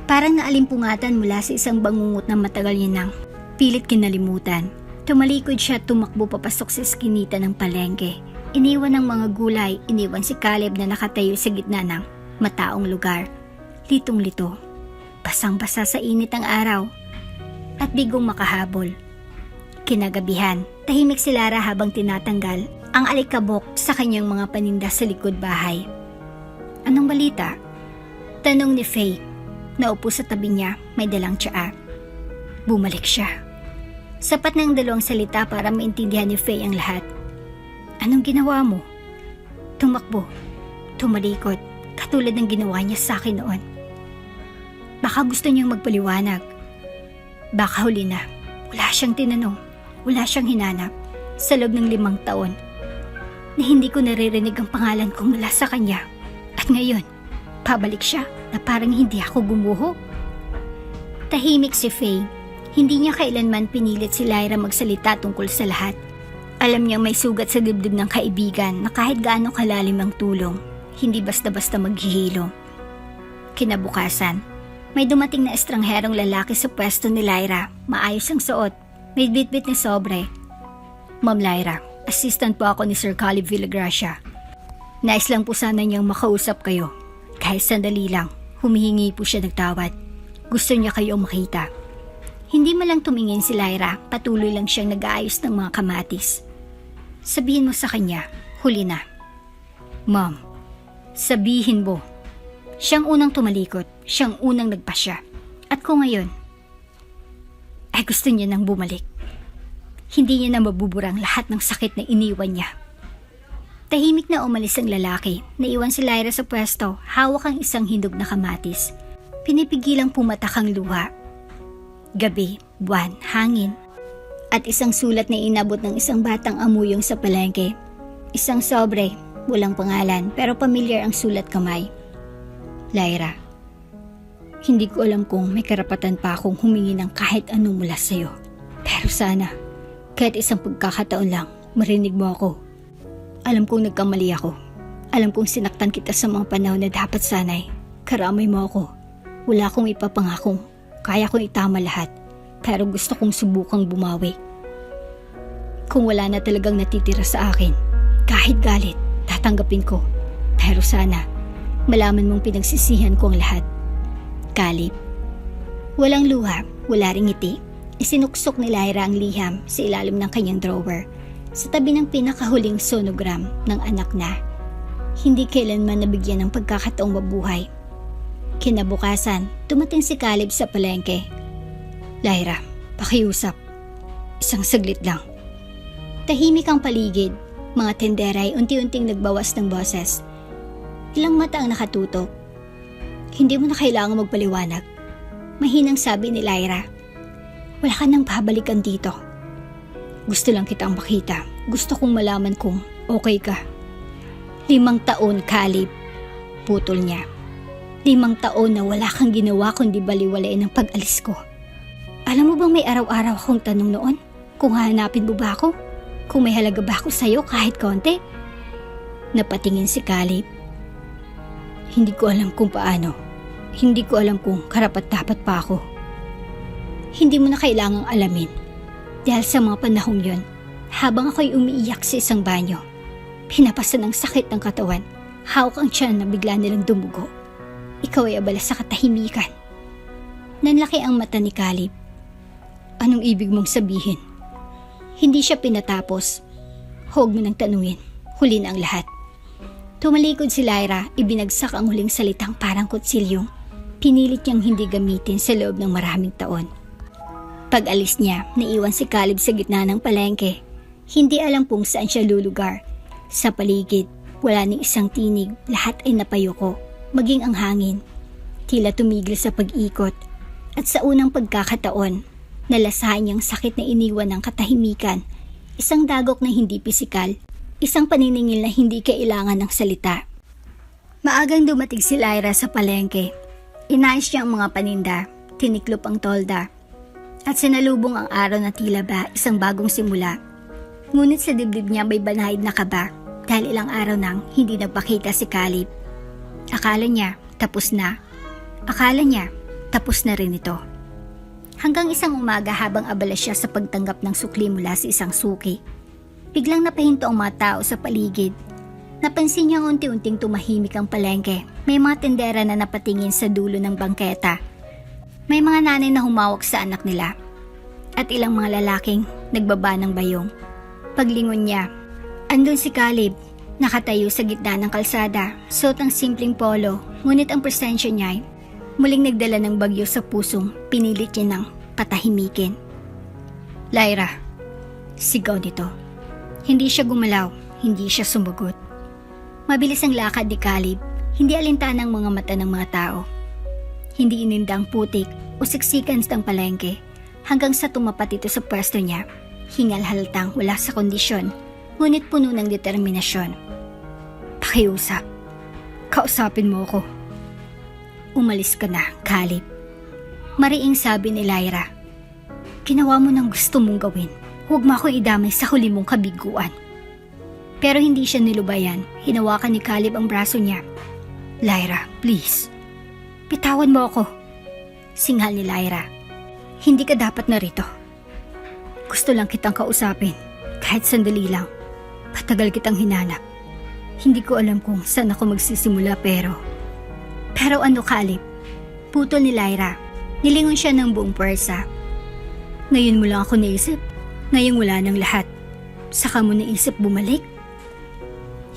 Parang naalimpungatan mula sa isang bangungot na matagal niya nang pilit kinalimutan. Tumalikod siya at tumakbo papasok sa eskinita ng palengke. Iniwan ng mga gulay, iniwan si Caleb na nakatayo sa gitna ng mataong lugar. Litong-lito, basang-basa sa init ng araw, at bigong makahabol. Kinagabihan, tahimik si Lara habang tinatanggal ang alikabok sa kanyang mga paninda sa likod bahay. Anong balita? Tanong ni Faye. Naupo sa tabi niya, may dalang tsaa. Bumalik siya. Sapat ng 2 salita para maintindihan ni Faye ang lahat. Anong ginawa mo? Tumakbo, tumalikod, katulad ng ginawa niya sa akin noon. Baka gusto niyang magpaliwanag. Baka huli na, wala siyang tinanong, wala siyang hinanap sa loob ng 5 taon na hindi ko naririnig ang pangalan ko mula sa kanya. At ngayon, pabalik siya na parang hindi ako gumuho. Tahimik si Faye. Hindi niya kailanman pinilit si Lyra magsalita tungkol sa lahat. Alam niyang may sugat sa dibdib ng kaibigan na kahit gaano kalalim ang tulong, hindi basta-basta maghihilo. Kinabukasan, may dumating na estrangherong lalaki sa pwesto ni Lyra. Maayos ang suot, may bitbit na sobre. Ma'am Lyra, assistant po ako ni Sir Caleb Villagracia. Nais lang po sana niyang makausap kayo. Kahit sandali lang, humihingi po siya ng tawad. Gusto niya kayo makita. Hindi malang tumingin si Lyra, patuloy lang siyang nag-aayos ng mga kamatis. Sabihin mo sa kanya, huli na. Ma'am, sabihin mo. Siyang unang tumalikod, siyang unang nagpasya. At kung ngayon, ay gusto niya nang bumalik. Hindi niya na mabuburang lahat ng sakit na iniwan niya. Tahimik na umalis ang lalaki. Naiwan si Lyra sa pwesto, hawak ang isang hindog na kamatis. Pinipigilang pumatak ang luha. Gabi, buwan, hangin. At isang sulat na inabot ng isang batang amuyong sa palengke. Isang sobre, walang pangalan, pero pamilyar ang sulat kamay. Lyra, hindi ko alam kung may karapatan pa akong humingi ng kahit ano mula sa'yo. Pero sana, kahit isang pagkakataon lang, marinig mo ako. Alam kong nagkamali ako. Alam kong sinaktan kita sa mga panahon na dapat sanay. Karamay mo ako. Wala akong ipapangakong. Kaya kong itama lahat. Pero gusto kong subukang bumawi. Kung wala na talagang natitira sa akin, kahit galit, tatanggapin ko. Pero sana, malaman mong pinagsisihan ko ang lahat. Caleb. Walang luha, wala ring ngiti. Isinuksok ni Lyra ang liham sa ilalim ng kanyang drawer, sa tabi ng pinakahuling sonogram ng anak na hindi kailanman nabigyan ng pagkakataong mabuhay. Kinabukasan, dumating si Caleb sa palengke. Lyra, pakiusap. Isang saglit lang. Tahimik ang paligid. Mga tendera ay unti-unting nagbawas ng boses. Ilang mata ang nakatutok. Hindi mo na kailangan magpaliwanag. Mahinang sabi ni Lyra. Wala ka nang babalikan dito. Gusto lang kitang makita. Gusto kong malaman kung okay ka. 5 taon, Caleb. Putol niya. 5 taon na wala kang ginawa kundi baliwalain ang pag-alis ko. Alam mo bang may araw-araw akong tanong noon? Kung hahanapin mo ba ako? Kung may halaga ba ako sa'yo kahit konti? Napatingin si Caleb. Hindi ko alam kung paano. Hindi ko alam kung karapat-dapat pa ako. Hindi mo na kailangang alamin. Dahil sa mga panahong yon, habang ako'y umiiyak sa isang banyo, pinapasan ng sakit ng katawan, hawak ang tiyan na bigla nilang dumugo. Ikaw ay abala sa katahimikan. Nanlaki ang mata ni Caleb. Anong ibig mong sabihin? Hindi siya pinatapos. Huwag mo nang tanungin. Huli na ang lahat. Tumalikod si Lyra, ibinagsak ang huling salitang parang kutsilyong pinilit niyang hindi gamitin sa loob ng maraming taon. Pag-alis niya, naiwan si Caleb sa gitna ng palengke. Hindi alam kung saan siya lulugar. Sa paligid, wala ni isang tinig, lahat ay napayuko, maging ang hangin. Tila tumigil sa pag-ikot. At sa unang pagkakataon, nalasahan niyang sakit na iniwan ng katahimikan, isang dagok na hindi pisikal, isang paniningil na hindi kailangan ng salita. Maagang dumating si Lyra sa palengke. Inayos niya ang mga paninda, tiniklop ang tolda, at sinalubong ang araw na tila ba isang bagong simula. Ngunit sa dibdib niya may banayad na kaba dahil ilang araw nang hindi nagpakita si Caleb. Akala niya tapos na. Akala niya tapos na rin ito. Hanggang isang umaga habang abala siya sa pagtanggap ng sukli mula sa isang suki, biglang napahinto ang mga tao sa paligid. Napansin niya unti-unting tumahimik ang palengke. May mga tendera na napatingin sa dulo ng bangketa. May mga nanay na humawak sa anak nila. At ilang mga lalaking nagbaba ng bayong. Paglingon niya, andun si Caleb, nakatayo sa gitna ng kalsada, suot ang simpleng polo, ngunit ang presensya niya ay muling nagdala ng bagyo sa pusong pinilit niya ng patahimikin. Lyra, sigaw nito. Hindi siya gumalaw, hindi siya sumagot. Mabilis ang lakad ni Caleb, hindi alintana ang mga mata ng mga tao. Hindi ininda ang putik o siksikan ng palengke hanggang sa tumapat ito sa pwesto niya. Hingal haltang wala sa kondisyon, ngunit puno ng determinasyon. Pakiusap. Kausapin mo ako. Umalis ka na, Caleb. Mariing sabi ni Lyra. Ginawa mo ng gusto mong gawin. Huwag mo ako idamay sa huli mong kabiguan. Pero hindi siya nilubayan. Hinawakan ni Caleb ang braso niya. Lyra, please. Bitawan mo ako. Singhal ni Lyra. Hindi ka dapat narito. Gusto lang kitang kausapin. Kahit sandali lang. Patagal kitang hinanap. Hindi ko alam kung saan ako magsisimula pero ano, Caleb? Putol ni Lyra. Nilingon siya ng buong pwersa. Ngayon mo lang ako naisip. Ngayong wala ng lahat. Saka mo naisip bumalik?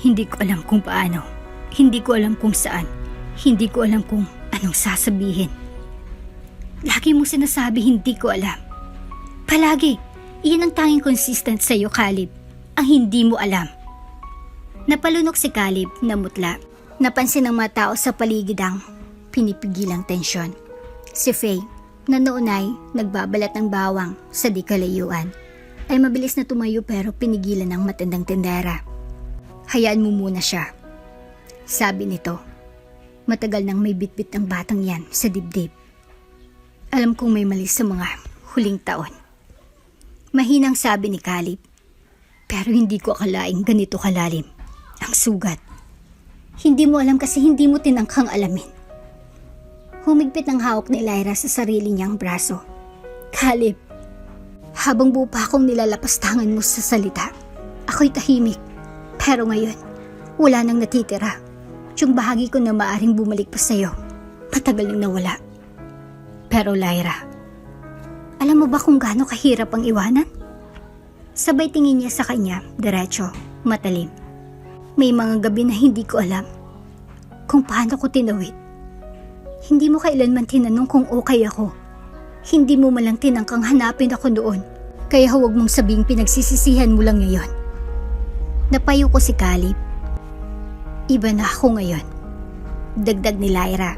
Hindi ko alam kung paano. Hindi ko alam kung saan. Hindi ko alam kung anong sasabihin. Lagi mo sinasabi hindi ko alam. Palagi, iyan ang tanging consistent sa'yo, Caleb. Ang hindi mo alam. Napalunok si Caleb na mutla. Napansin ng mga tao sa paligid ang pinipigilang tensyon. Si Faye, na noon ay nagbabalat ng bawang sa di kalayuan, ay mabilis na tumayo pero pinigilan ng matandang tendera. Hayaan mo muna siya, sabi nito. Matagal nang may bitbit ng batang yan sa dibdib. Alam kong may mali sa mga huling taon. Mahinang sabi ni Caleb. Pero hindi ko akalaing ganito kalalim ang sugat. Hindi mo alam kasi hindi mo tinangkang alamin. Humigpit ang hawak ni Lyra sa sarili niyang braso. Caleb, habang buo pa akong nilalapastangan mo sa salita, ako'y tahimik. Pero ngayon, wala nang natitira. Yung bahagi ko na maaring bumalik pa sa'yo, matagal nang nawala. Pero Lyra, alam mo ba kung gaano kahirap ang iwanan? Sabay tingin niya sa kanya, diretso, matalim. May mga gabi na hindi ko alam kung paano ko tinawid. Hindi mo kailanman tinanong kung okay ako. Hindi mo malang tinangkang hanapin ako noon. Kaya huwag mong sabing pinagsisisihan mo lang ngayon. Napayo ko si Caleb. Iba na ako ngayon. Dagdag ni Lyra.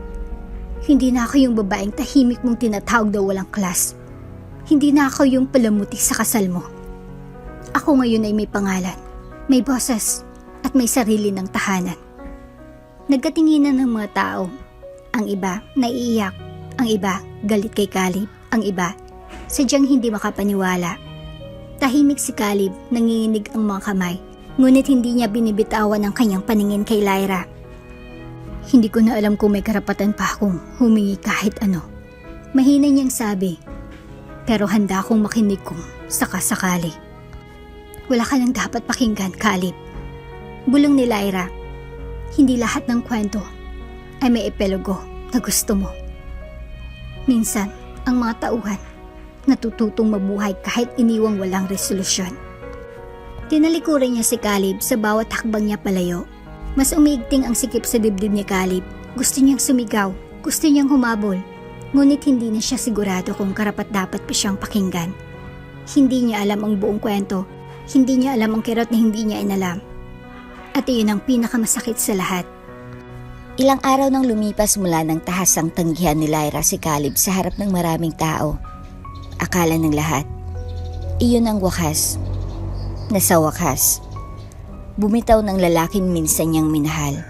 Hindi na ako yung babaeng tahimik mong tinatawag daw walang class. Hindi na ako yung palamuti sa kasal mo. Ako ngayon ay may pangalan, may boses, at may sarili ng tahanan. Nagkatinginan ng mga tao. Ang iba, naiiyak. Ang iba, galit kay Caleb. Ang iba, sadyang hindi makapaniwala. Tahimik si Caleb, nanginginig ang mga kamay. Ngunit hindi niya binibitawan ang kanyang paningin kay Lyra. Hindi ko na alam kung may karapatan pa akong humingi kahit ano. Mahina niyang sabi. Pero handa akong makinig kung sakasakali. Wala ka nang dapat pakinggan, Caleb. Bulong ni Lyra. Hindi lahat ng kwento ay may epilogo na gusto mo. Minsan, ang mga tauhan natututong mabuhay kahit iniwang walang resolusyon. Tinalikuran niya si Caleb sa bawat hakbang niya palayo. Mas umiigting ang sikip sa dibdib ni Caleb. Gusto niyang sumigaw, gusto niyang humabol. Ngunit hindi na siya sigurado kung karapat-dapat pa siyang pakinggan. Hindi niya alam ang buong kwento. Hindi niya alam ang kirot na hindi niya inalam. At iyon ang pinakamasakit sa lahat. Ilang araw nang lumipas mula ng tahasang tanggihan ni Lyra si Caleb sa harap ng maraming tao. Akala ng lahat, iyon ang wakas. Na sa wakas, bumitaw ng lalaking minsan niyang minahal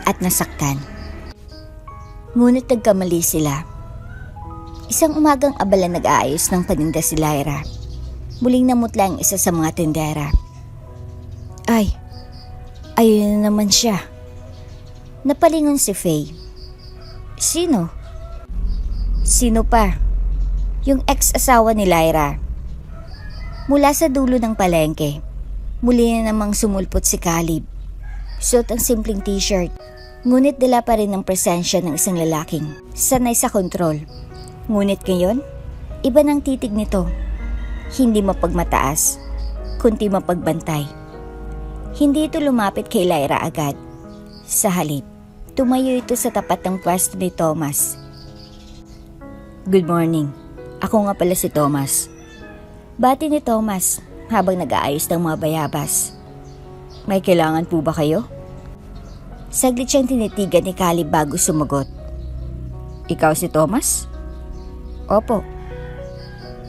at nasaktan. Ngunit nagkamali sila. Isang umagang abala nag-aayos ng paninda si Lyra. Muling namutla ang isa sa mga tindera. Ay, ayun na naman siya. Napalingon si Faye. Sino? Sino pa? Yung ex-asawa ni Lyra. Mula sa dulo ng palengke, muli na namang sumulpot si Caleb. Suot ang simpleng t-shirt, ngunit dala pa rin ang presensya ng isang lalaking sanay sa kontrol. Ngunit ngayon, iba ng titig nito. Hindi mapagmataas, kundi mapagbantay. Hindi ito lumapit kay Lyra agad. Sa halip, tumayo ito sa tapat ng pwesto ni Thomas. Good morning. Ako nga pala si Thomas. Bati ni Thomas habang nag-aayos ng mga bayabas. May kailangan po ba kayo? Saglit siyang tinitigan ni Caleb bago sumagot. Ikaw si Thomas? Opo.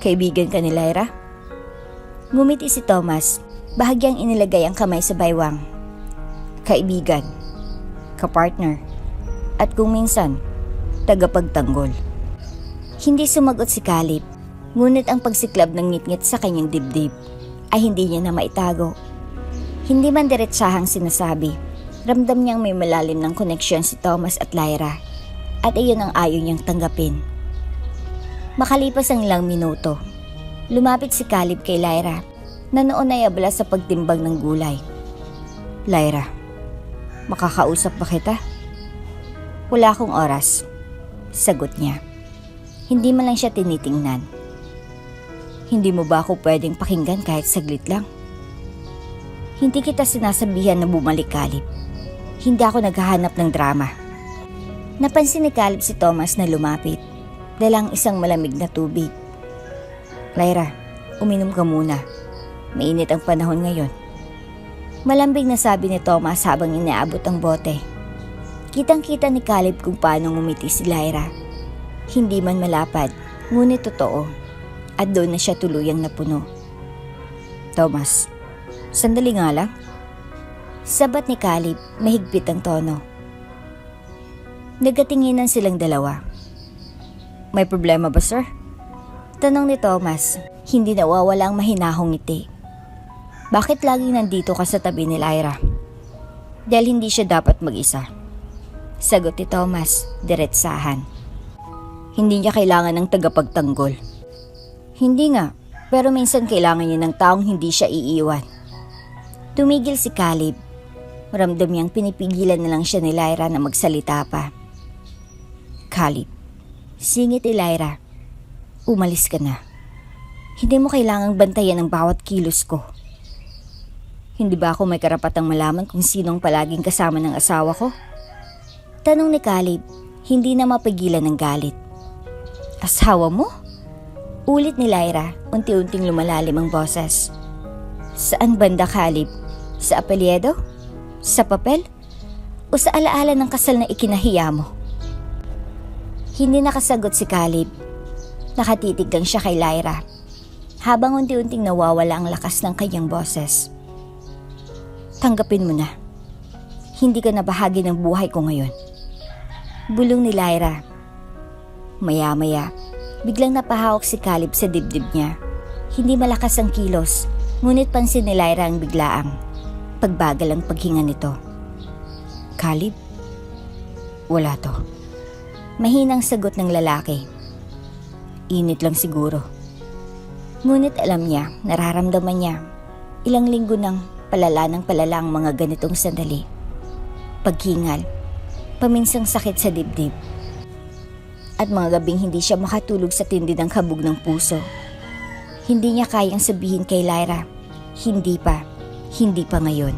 Kaibigan ka ni Lyra? Ngumiti si Thomas, bahagyang inilagay ang kamay sa baywang. Kaibigan, kapartner, at kung minsan, tagapagtanggol. Hindi sumagot si Caleb, ngunit ang pagsiklab ng ngit-ngit sa kanyang dibdib ay hindi niya na maitago. Hindi man diretsahang sinasabi, ramdam niyang may malalim ng koneksyon si Thomas at Lyra, at iyon ang ayaw niyang tanggapin. Makalipas ang ilang minuto, lumapit si Caleb kay Lyra na noon ay abala sa pagtimbang ng gulay. Lyra, makakausap ba kita? Wala akong oras, sagot niya. Hindi man lang siya tinitingnan. Hindi mo ba ako pwedeng pakinggan kahit saglit lang? Hindi kita sinasabihan na bumalik, Caleb. Hindi ako naghahanap ng drama. Napansin ni Caleb si Thomas na lumapit, dalang isang malamig na tubig. Lyra, uminom ka muna. Mainit ang panahon ngayon. Malambing na sabi ni Thomas habang inaabot ang bote. Kitang-kita ni Caleb kung paano ngumiti si Lyra. Hindi man malapad, ngunit totoo. At doon na siya tuluyang napuno. Thomas, sandali nga lang. Sabat ni Caleb, mahigpit ang tono. Nagkatinginan silang dalawa. May problema ba, sir? Tanong ni Thomas, hindi nawawala ang mahinahong ngiti. Bakit laging nandito ka sa tabi ni Lyra? Dahil hindi siya dapat mag-isa. Sagot ni Thomas, diretsahan. Hindi niya kailangan ng tagapagtanggol. Hindi nga, pero minsan kailangan niya ng taong hindi siya iiwan. Tumigil si Caleb. Ramdam niyang pinipigilan na lang siya ni Lyra na magsalita pa. Caleb, singit ni Lyra. Umalis ka na. Hindi mo kailangang bantayan ang bawat kilos ko. Hindi ba ako may karapatang malaman kung sinong palaging kasama ng asawa ko? Tanong ni Caleb, hindi na mapigilan ng galit. Asawa mo? Ulit ni Lyra, unti-unting lumalalim ang boses. Saan banda, Caleb? Sa apelyedo? Sa papel? O sa alaala ng kasal na ikinahiya mo? Hindi nakasagot si Caleb. Nakatitig lang siya kay Lyra habang unti-unting nawawala ang lakas ng kanyang boses. Tanggapin mo na. Hindi ka na bahagi ng buhay ko ngayon. Bulong ni Lyra. Maya-maya, biglang napahawak si Caleb sa dibdib niya. Hindi malakas ang kilos, ngunit pansin ni Lyra ang biglaang pagbagal ang paghinga nito. Caleb? Wala to. Mahinang sagot ng lalaki. Init lang siguro. Ngunit alam niya, nararamdaman niya, ilang linggo nang palala ng palala ang mga ganitong sandali. Paghingal, paminsang sakit sa dibdib. At mga gabing hindi siya makatulog sa tindi ng kabog ng puso. Hindi niya kayang sabihin kay Lyra, hindi pa ngayon.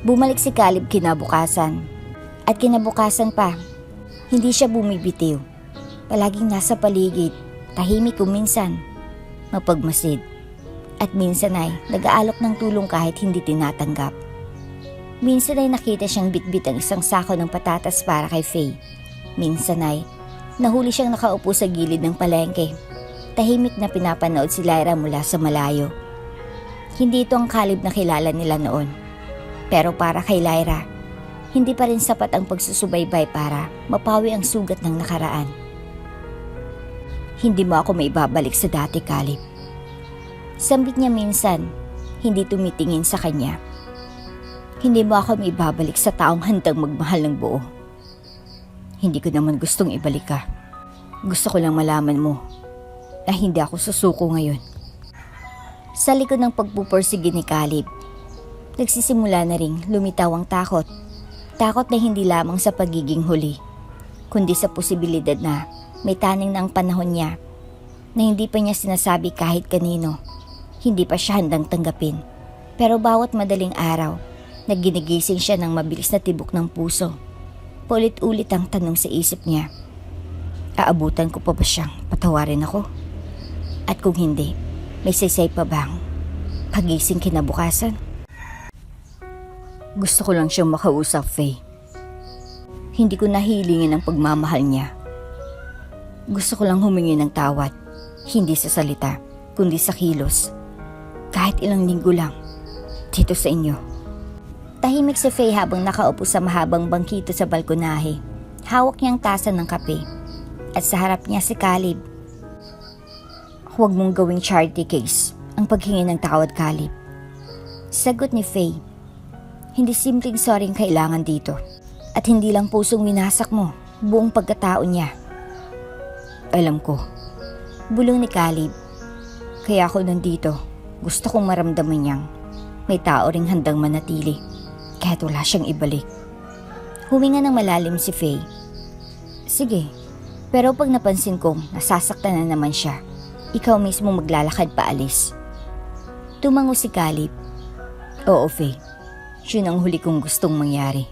Bumalik si Caleb kinabukasan. At kinabukasan pa, hindi siya bumibitiw. Palaging nasa paligid, tahimik kung minsan, mapagmasid. At minsan ay nag-aalok ng tulong kahit hindi tinatanggap. Minsan ay nakita siyang bitbit ang isang sako ng patatas para kay Faye. Minsan ay nahuli siyang nakaupo sa gilid ng palengke. Tahimik na pinapanood si Lyra mula sa malayo. Hindi ito ang Caleb na kilala nila noon. Pero para kay Lyra, hindi pa rin sapat ang pagsusubaybay para mapawi ang sugat ng nakaraan. Hindi mo ako maibabalik sa dati, Caleb. Sambit niya minsan, hindi tumitingin sa kanya. Hindi mo ako maibabalik sa taong handang magmahal ng buo. Hindi ko naman gustong ibalik ka. Gusto ko lang malaman mo na hindi ako susuko ngayon. Sa likod ng pagpupursige ni Caleb, nagsisimula na ring lumitaw ang takot. Takot na hindi lamang sa pagiging huli, kundi sa posibilidad na may taning na ang panahon niya na hindi pa niya sinasabi kahit kanino. Hindi pa siya handang tanggapin. Pero bawat madaling araw, naginigising siya ng mabilis na tibok ng puso. Paulit-ulit ang tanong sa isip niya. Aabutan ko pa ba siyang patawarin ako? At kung hindi, may saysay pa bang pagising kinabukasan? Gusto ko lang siyang makausap, Faye. Hindi ko nahilingin ang pagmamahal niya. Gusto ko lang humingi ng tawad, hindi sa salita, kundi sa kilos. Kahit ilang linggo lang, dito sa inyo. Tahimik si Faye habang nakaupo sa mahabang bangkito sa balkonahe. Hawak niyang tasa ng kape. At sa harap niya si Caleb. Huwag mong gawing charity case ang paghingi ng tawad, Caleb. Sagot ni Faye. Hindi simpleng sorry ang kailangan dito. At hindi lang pusong winasak mo, buong pagkatao niya. Alam ko. Bulong ni Caleb. Kaya ako nandito. Gusto kong maramdaman niyang may tao ring handang manatili kahit wala siyang ibalik. Huminga ng malalim si Faye. Sige, pero pag napansin kong nasasaktan na naman siya, ikaw mismo maglalakad paalis. Tumango si Caleb. Oo, Faye. Yun ang huli kong gustong mangyari.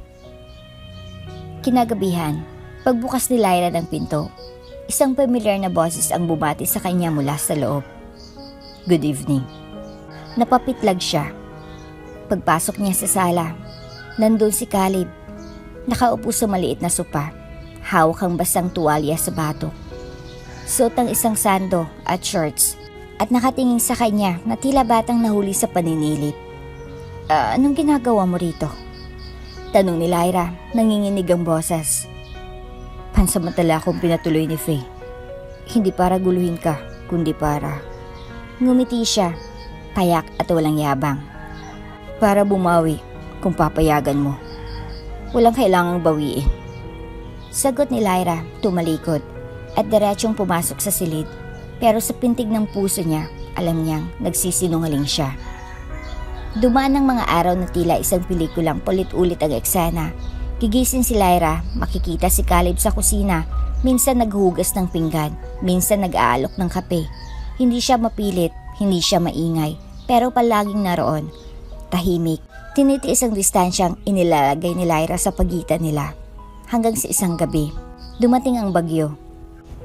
Kinagabihan, pagbukas ni Lyra ng pinto, isang pamilyar na boses ang bumati sa kanya mula sa loob. Good evening. Napapitlag siya. Pagpasok niya sa sala, nandun si Caleb. Nakaupo sa maliit na sopa, hawak ang basang tuwalya sa batok. Suot ang isang sando at shorts at nakatingin sa kanya na tila batang nahuli sa paninilip. Anong ginagawa mo rito? Tanong ni Lyra, nanginginig ang boses. Pansamantala akong pinatuloy ni Faye. Hindi para guluhin ka, kundi para... Ngumiti siya, payak at walang yabang. Para bumawi kung papayagan mo. Walang kailangang bawiin. Sagot ni Lyra, tumalikod at diretsong pumasok sa silid. Pero sa pintig ng puso niya, alam niyang nagsisinungaling siya. Dumaan ng mga araw na tila isang pelikulang paulit-ulit ang eksena. Gigising si Lyra, makikita si Caleb sa kusina. Minsan naghuhugas ng pinggan, minsan nag-aalok ng kape. Hindi siya mapilit, hindi siya maingay, pero palaging naroon. Tahimik, tinitiis ang distansyang inilalagay ni Lyra sa pagitan nila. Hanggang sa isang gabi, dumating ang bagyo.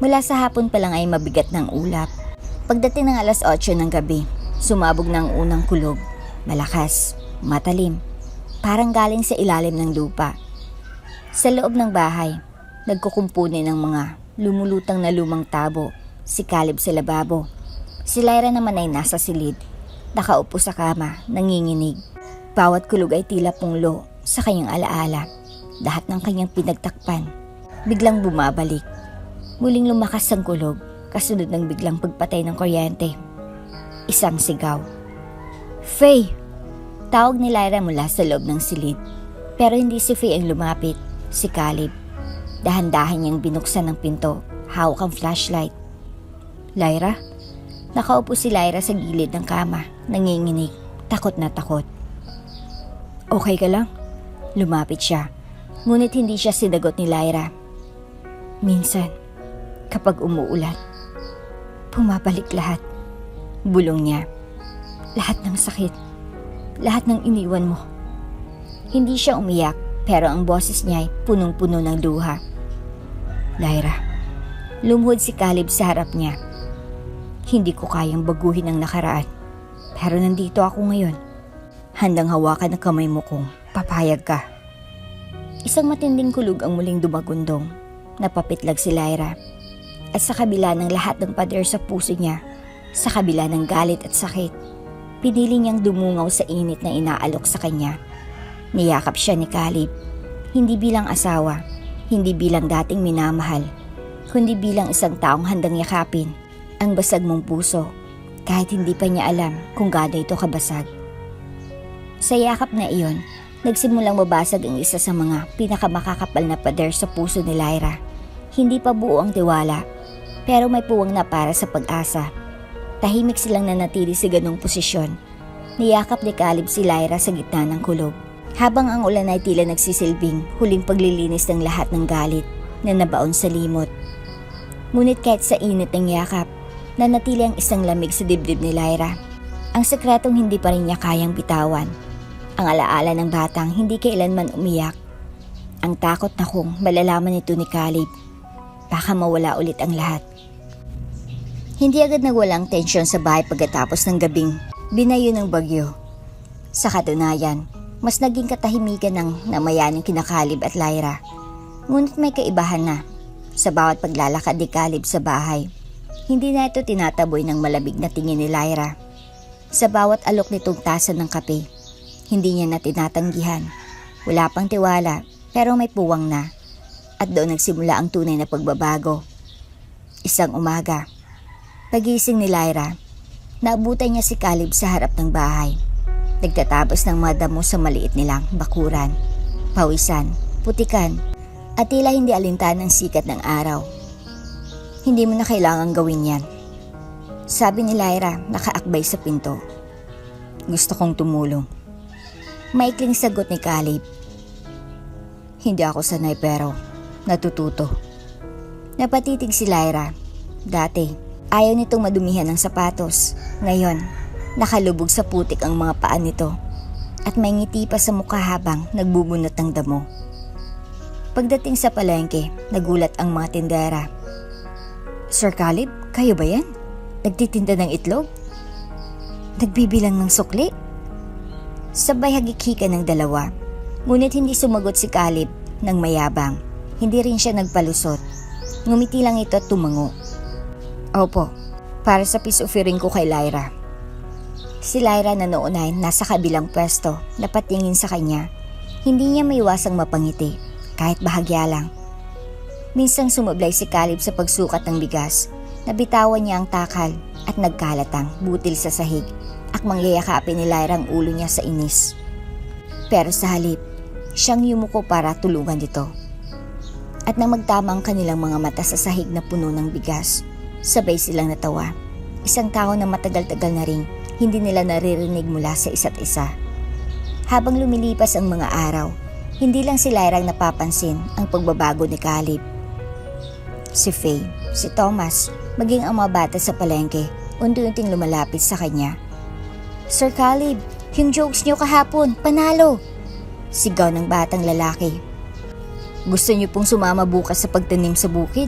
Mula sa hapon pa lang ay mabigat ng ulap. Pagdating ng alas 8 ng gabi, sumabog ng unang kulog. Malakas, matalim, parang galing sa ilalim ng lupa. Sa loob ng bahay, Nagkukumpuni ng mga lumulutang na lumang tabo, si Caleb sa lababo. Si Lyra naman ay nasa silid, nakaupo sa kama, nanginginig. Bawat kulog ay tila punglo sa kanyang alaala. Lahat ng kanyang pinagtakpan, biglang bumabalik. Muling lumakas ang kulog, kasunod ng biglang pagpatay ng kuryente. Isang sigaw. "Faye!" Tawag ni Lyra mula sa loob ng silid. Pero hindi si Faye ang lumapit, si Caleb. Dahan-dahan niyang binuksan ang pinto, hawak ang flashlight. "Lyra?" Nakaupo si Lyra sa gilid ng kama, nanginginig, takot na takot. "Okay ka lang?" Lumapit siya, ngunit hindi siya sinagot ni Lyra. "Minsan, kapag umuulan, bumabalik lahat." Bulong niya. "Lahat ng sakit, lahat ng iniwan mo." Hindi siya umiyak, pero ang boses niya ay punong-puno ng luha. "Lyra." Lumuhod si Caleb sa harap niya. "Hindi ko kayang baguhin ang nakaraan, pero nandito ako ngayon. Handang hawakan ang kamay mo kung papayag ka." Isang matinding kulog ang muling dumagundong. Napapitlag si Lyra. At sa kabila ng lahat ng pader sa puso niya, sa kabila ng galit at sakit, pinili niyang dumungaw sa init na inaalok sa kanya. Niyakap siya ni Caleb, hindi bilang asawa, hindi bilang dating minamahal, kundi bilang isang taong handang yakapin ang basag mong puso, kahit hindi pa niya alam kung gaano ito kabasag. Sa yakap na iyon, nagsimulang mabasag ang isa sa mga pinakamakakapal na pader sa puso ni Lyra. Hindi pa buo ang tiwala, pero may puwang na para sa pag-asa. Tahimik silang nanatili sa ganong posisyon. Niyakap ni Caleb si Lyra sa gitna ng kulog, habang ang ulan ay tila nagsisilbing huling paglilinis ng lahat ng galit na nabaon sa limot. Ngunit kahit sa init ng yakap, nanatili ang isang lamig sa dibdib ni Lyra. Ang sekretong hindi pa rin niya kayang bitawan. Ang alaala ng batang hindi kailanman umiyak. Ang takot na kung malalaman ito ni Caleb, baka mawala ulit ang lahat. Hindi agad nagwalang tensyon sa bahay pagkatapos ng gabing binayo ng bagyo. Sa katunayan, mas naging katahimikan ng namayaning kina Caleb at Lyra. Ngunit may kaibahan na. Sa bawat paglalakad ni Caleb sa bahay, hindi na ito tinataboy ng malamig na tingin ni Lyra. Sa bawat alok nitong tasa ng kape, hindi niya na tinatanggihan. Wala pang tiwala, pero may puwang na. At doon nagsimula ang tunay na pagbabago. Isang umaga, pagising ni Lyra, naabutan niya si Caleb sa harap ng bahay. Nagtatapos ng mga damo sa maliit nilang bakuran, pawisan, putikan, at tila hindi alintan ng sikat ng araw. "Hindi mo na kailangang gawin yan," sabi ni Lyra, nakaakbay sa pinto. "Gusto kong tumulong." Maikling sagot ni Caleb. "Hindi ako sanay pero natututo." Napatitig si Lyra. Dati, ayaw nitong madumihan ng sapatos. Ngayon, nakalubog sa putik ang mga paa nito at may ngiti pa sa mukha habang nagbubunot ng damo. Pagdating sa palengke, nagulat ang mga tindera. "Sir Caleb, kayo ba yan? Nagtitinda ng itlog? Nagbibilang ng sukli?" Sabay hagikika ng dalawa, ngunit hindi sumagot si Caleb ng mayabang. Hindi rin siya nagpalusot. Ngumiti lang ito at tumango. "Opo, para sa peace offering ko kay Lyra." Si Lyra na noon ay nasa kabilang pwesto, napatingin sa kanya. Hindi niya maiwasang mapangiti, kahit bahagya lang. Minsang sumablay si Caleb sa pagsukat ng bigas. Nabitawan niya ang takal at nagkalatang butil sa sahig. Akmang yayakapin ni Lyra ang ulo niya sa inis. Pero sa halip, siyang yumuko para tulungan dito. At nang magtama ang kanilang mga mata sa sahig na puno ng bigas, sabay silang natawa. Isang tao na matagal-tagal na ring hindi nila naririnig mula sa isa't isa. Habang lumilipas ang mga araw, hindi lang si Lyra ang napapansin ang pagbabago ni Caleb. Si Faye, si Thomas, maging ang mga bata sa palengke, unti-unting lumalapit sa kanya. "Sir Caleb, yung jokes niyo kahapon, panalo!" Sigaw ng batang lalaki. "Gusto niyo pong sumama bukas sa pagtanim sa bukid?"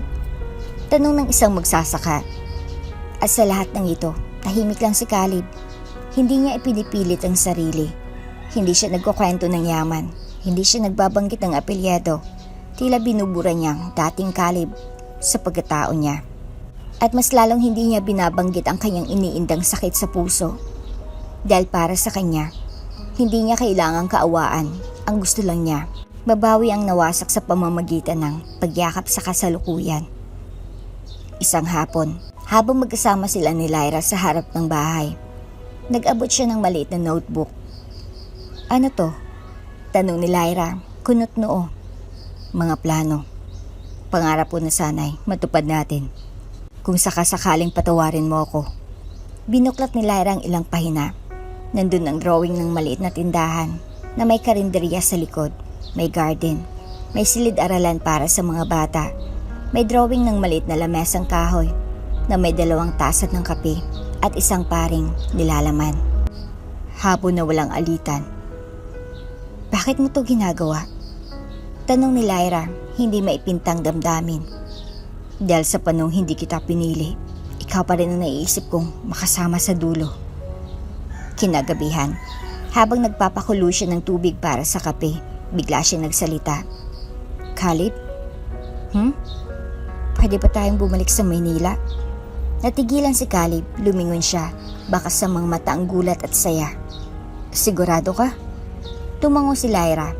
Tanong ng isang magsasaka. At sa lahat ng ito, tahimik lang si Caleb. Hindi niya ipinipilit ang sarili. Hindi siya nagkukwento ng yaman. Hindi siya nagbabanggit ng apelyido. Tila binubura niyang dating Caleb sa pagkatao niya. At mas lalong hindi niya binabanggit ang kanyang iniindang sakit sa puso. Dahil para sa kanya, hindi niya kailangang kaawaan. Ang gusto lang niya, mabawi ang nawasak sa pamamagitan ng pagyakap sa kasalukuyan. Isang hapon, habang magkasama sila ni Lyra sa harap ng bahay, nag-abot siya ng maliit na notebook. Ano to? Tanong ni Lyra, kunot noo. Mga plano. Pangarap ko na sana'y matupad natin. Kung sakasakaling patawarin mo ako. Binuklat ni Lyra ang ilang pahina. Nandun ang drawing ng maliit na tindahan na may karinderya sa likod, may garden, may silid-aralan para sa mga bata, may drawing ng maliit na lamesang kahoy na may 2 tasa ng kape at isang paring nilalaman. Hapon na walang alitan. Bakit mo to ginagawa? Tanong ni Lyra, hindi maipintang damdamin. Dahil sa panong hindi kita pinili, ikaw pa rin ang naiisip kong makasama sa dulo. Kinagabihan, habang nagpapakulo siya ng tubig para sa kape, bigla siya nagsalita. Caleb? Pwede ba tayong bumalik sa Maynila? Natigilan si Caleb, lumingon siya, baka sa mga mata ang gulat at saya. Sigurado ka? Tumango si Lyra.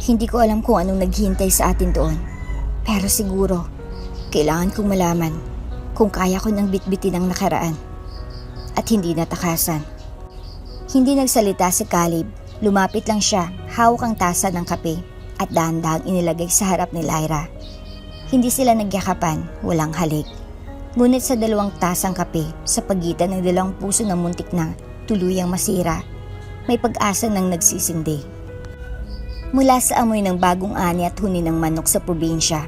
Hindi ko alam kung anong naghihintay sa atin doon. Pero siguro, kailangan kong malaman kung kaya ko nang bitbitin ang nakaraan at hindi natakasan. Hindi nagsalita si Caleb. Lumapit lang siya, hawak ang tasa ng kape at dahan-dahang inilagay sa harap ni Lyra. Hindi sila nagyakapan, walang halik. Ngunit sa 2 tasang kape, sa pagitan ng 2 puso na muntik na tuluyang masira, may pag-asa nang nagsisindi. Mula sa amoy ng bagong ani at huni ng manok sa probinsya,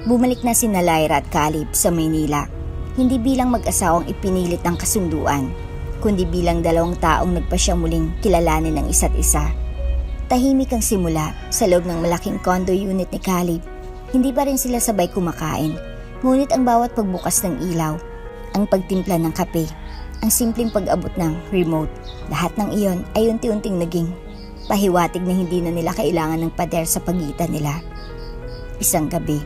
bumalik na sina Lyra at Caleb sa Maynila. Hindi bilang mag-asawang ipinilit ng kasunduan, kundi bilang 2 taong nagpasyang muling kilalanin ng isa't isa. Tahimik ang simula sa loob ng malaking condo unit ni Caleb. Hindi pa rin sila sabay kumakain, ngunit ang bawat pagbukas ng ilaw, ang pagtimpla ng kape, ang simpleng pag-abot ng remote, lahat ng iyon ay unti-unting naging pahiwatig na hindi na nila kailangan ng pader sa pagitan nila. Isang gabi,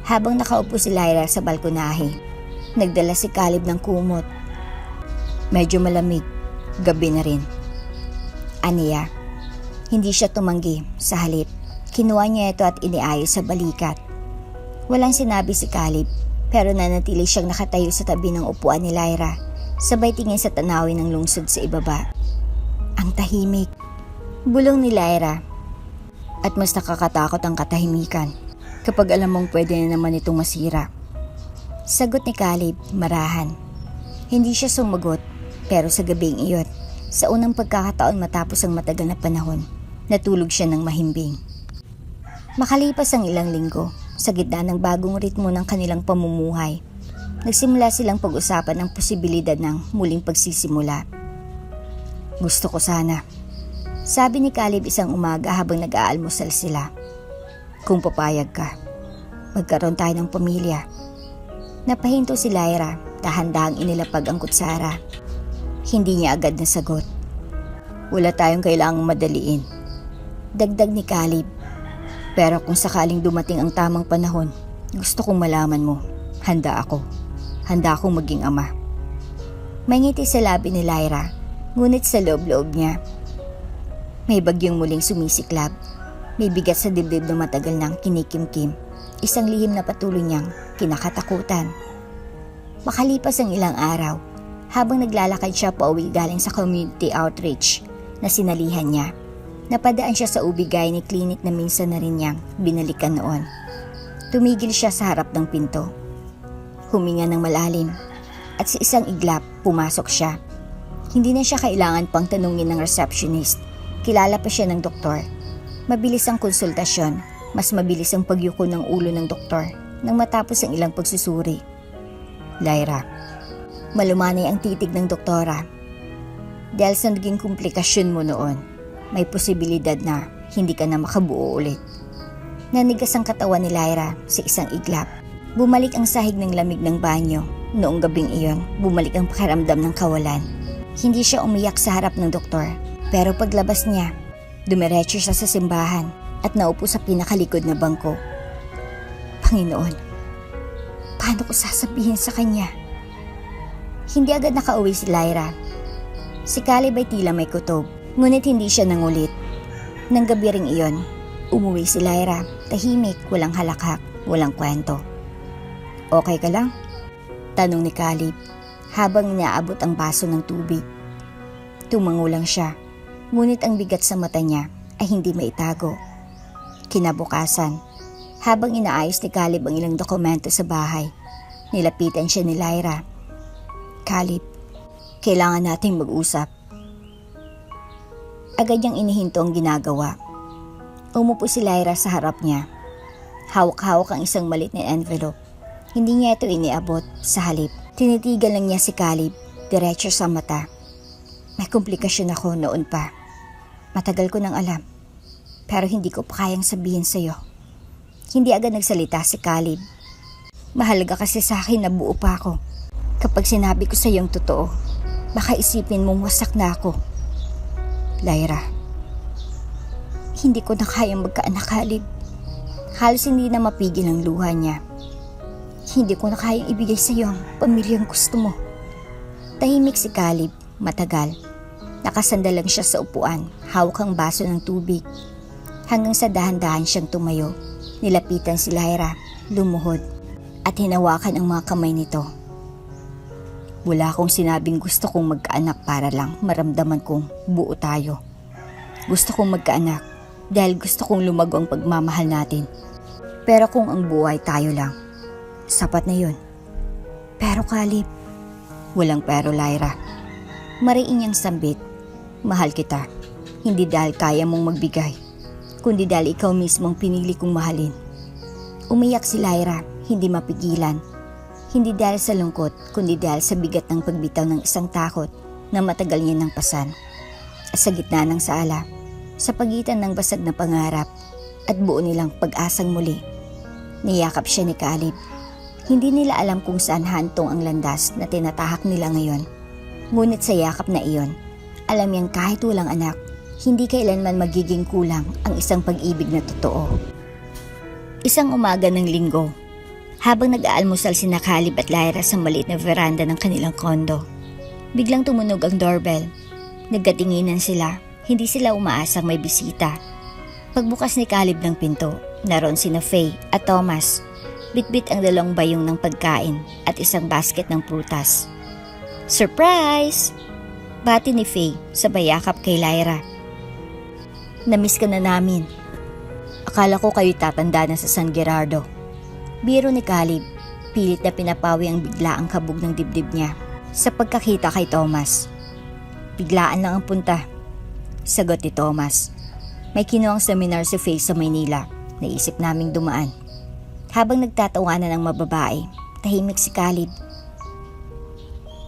habang nakaupo si Lyra sa balkonahe, nagdala si Caleb ng kumot. Medyo malamig, gabi na rin. Aniya, hindi siya tumanggi. Sa halip, kinuha niya ito at iniayos sa balikat. Walang sinabi si Caleb, pero nanatili siyang nakatayo sa tabi ng upuan ni Lyra, sabay tingin sa tanawin ng lungsod sa ibaba. Ang tahimik, bulong ni Lyra. At mas nakakatakot ang katahimikan kapag alam mong pwede na naman itong masira. Sagot ni Caleb, marahan. Hindi siya sumagot, pero sa gabing iyon, sa unang pagkakataon matapos ang matagal na panahon, natulog siya ng mahimbing. Makalipas ang ilang linggo, sa gitna ng bagong ritmo ng kanilang pamumuhay, nagsimula silang pag-usapan ng posibilidad ng muling pagsisimula. Gusto ko sana, sabi ni Caleb isang umaga habang nag-aalmusal sila. Kung papayag ka, magkaroon tayo ng pamilya. Napahinto si Lyra, dahan-dahang inilapag ang kutsara. Hindi niya agad nasagot. Wala tayong kailangang madaliin, dagdag ni Caleb. Pero kung sakaling dumating ang tamang panahon, gusto kong malaman mo, handa ako. Handa akong maging ama. May ngiti sa labi ni Lyra, ngunit sa loob-loob niya, may bagyong muling sumisiklab. May bigat sa dibdib na matagal nang kinikimkim. Isang lihim na patuloy niyang kinakatakutan. Makalipas ang ilang araw, habang naglalakad siya pauwi galing sa community outreach na sinalihan niya, napadaan siya sa Ubigay Clinic na minsan na rin niyang binalikan noon. Tumigil siya sa harap ng pinto. Huminga ng malalim at sa isang iglap pumasok siya. Hindi na siya kailangan pang tanungin ng receptionist. Kilala pa siya ng doktor. Mabilis ang konsultasyon, mas mabilis ang pagyuko ng ulo ng doktor nang matapos ang ilang pagsusuri. Lyra, malumanay ang titig ng doktora. Dahil sa naging komplikasyon mo noon, may posibilidad na hindi ka na makabuo ulit. Nanigas ang katawan ni Lyra sa isang iglap. Bumalik ang sahig ng lamig ng banyo. Noong gabing iyon, bumalik ang pakiramdam ng kawalan. Hindi siya umiyak sa harap ng doktor, pero paglabas niya, dumiretso siya sa simbahan at naupo sa pinakalikod na bangko. Panginoon, paano ko sasabihin sa kanya? Hindi agad nakauwi si Lyra. Si Caleb ay tila may kutob, ngunit hindi siya nangulit. Nang gabi ring iyon, umuwi si Lyra, tahimik, walang halakhak, walang kwento. Okay ka lang? Tanong ni Caleb habang inaabot ang baso ng tubig. Tumango lang siya, ngunit ang bigat sa mata niya ay hindi maitago. Kinabukasan, habang inaayos ni Caleb ang ilang dokumento sa bahay, nilapitan siya ni Lyra. Caleb, kailangan nating mag-usap. Agad niyang inihinto ang ginagawa. Umupo si Lyra sa harap niya. Hawak-hawak ang isang maliit na envelope. Hindi niya ito iniabot, sa halip. Tinitigan lang niya si Caleb, diretso sa mata. May komplikasyon ako noon pa. Matagal ko nang alam, pero hindi ko pa kayang sabihin sa'yo. Hindi agad nagsalita si Caleb. Mahalaga kasi sa akin na buo pa ako. Kapag sinabi ko sa iyong totoo, baka isipin mong wasak na ako. Lyra, hindi ko na kayang magkaanak, Caleb. Halos hindi na mapigil ang luha niya. Hindi ko na kayang ibigay sa iyo ang pamilyang gusto mo. Tahimik si Caleb, matagal. Nakasandal lang siya sa upuan, hawak ang baso ng tubig. Hanggang sa dahan-dahan siyang tumayo, nilapitan si Lyra, lumuhod, at hinawakan ang mga kamay nito. Wala akong sinabing gusto kong magkaanak para lang maramdaman kong buo tayo. Gusto kong magkaanak dahil gusto kong lumago ang pagmamahal natin. Pero kung ang buhay tayo lang, sapat na yun. Pero Caleb, walang pero Lyra. Mariin niyang sambit, mahal kita. Hindi dahil kaya mong magbigay, kundi dahil ikaw mismo ang pinili kong mahalin. Umiyak si Lyra, hindi mapigilan. Hindi dahil sa lungkot, kundi dahil sa bigat ng pagbitaw ng isang takot na matagal niya nang pasan. At sa gitna ng sala, sa pagitan ng basag na pangarap at buo nilang pag-asang muli, niyakap siya ni Caleb. Hindi nila alam kung saan hantong ang landas na tinatahak nila ngayon. Ngunit sa yakap na iyon, alam niyang kahit walang anak, hindi kailanman magiging kulang ang isang pag-ibig na totoo. Isang umaga ng linggo, habang nag-aalmusal sina Caleb at Lyra sa maliit na veranda ng kanilang kondo, biglang tumunog ang doorbell. Nagkatinginan sila, hindi sila umaasang may bisita. Pagbukas ni Caleb ng pinto, naroon sina Faye at Thomas. Bitbit ang dalawang bayong ng pagkain at isang basket ng prutas. Surprise! Bati ni Faye sa bayakap kay Lyra. Namiss ka na namin. Akala ko kayo tatanda na sa San Gerardo. Biro ni Caleb, pilit na pinapawi ang biglaang kabog ng dibdib niya sa pagkakita kay Thomas. Biglaan lang ang punta, sagot ni Thomas. May kinuwang seminar si Faye sa Maynila, naisip naming dumaan. Habang nagtatawanan ng mababae, tahimik si Caleb.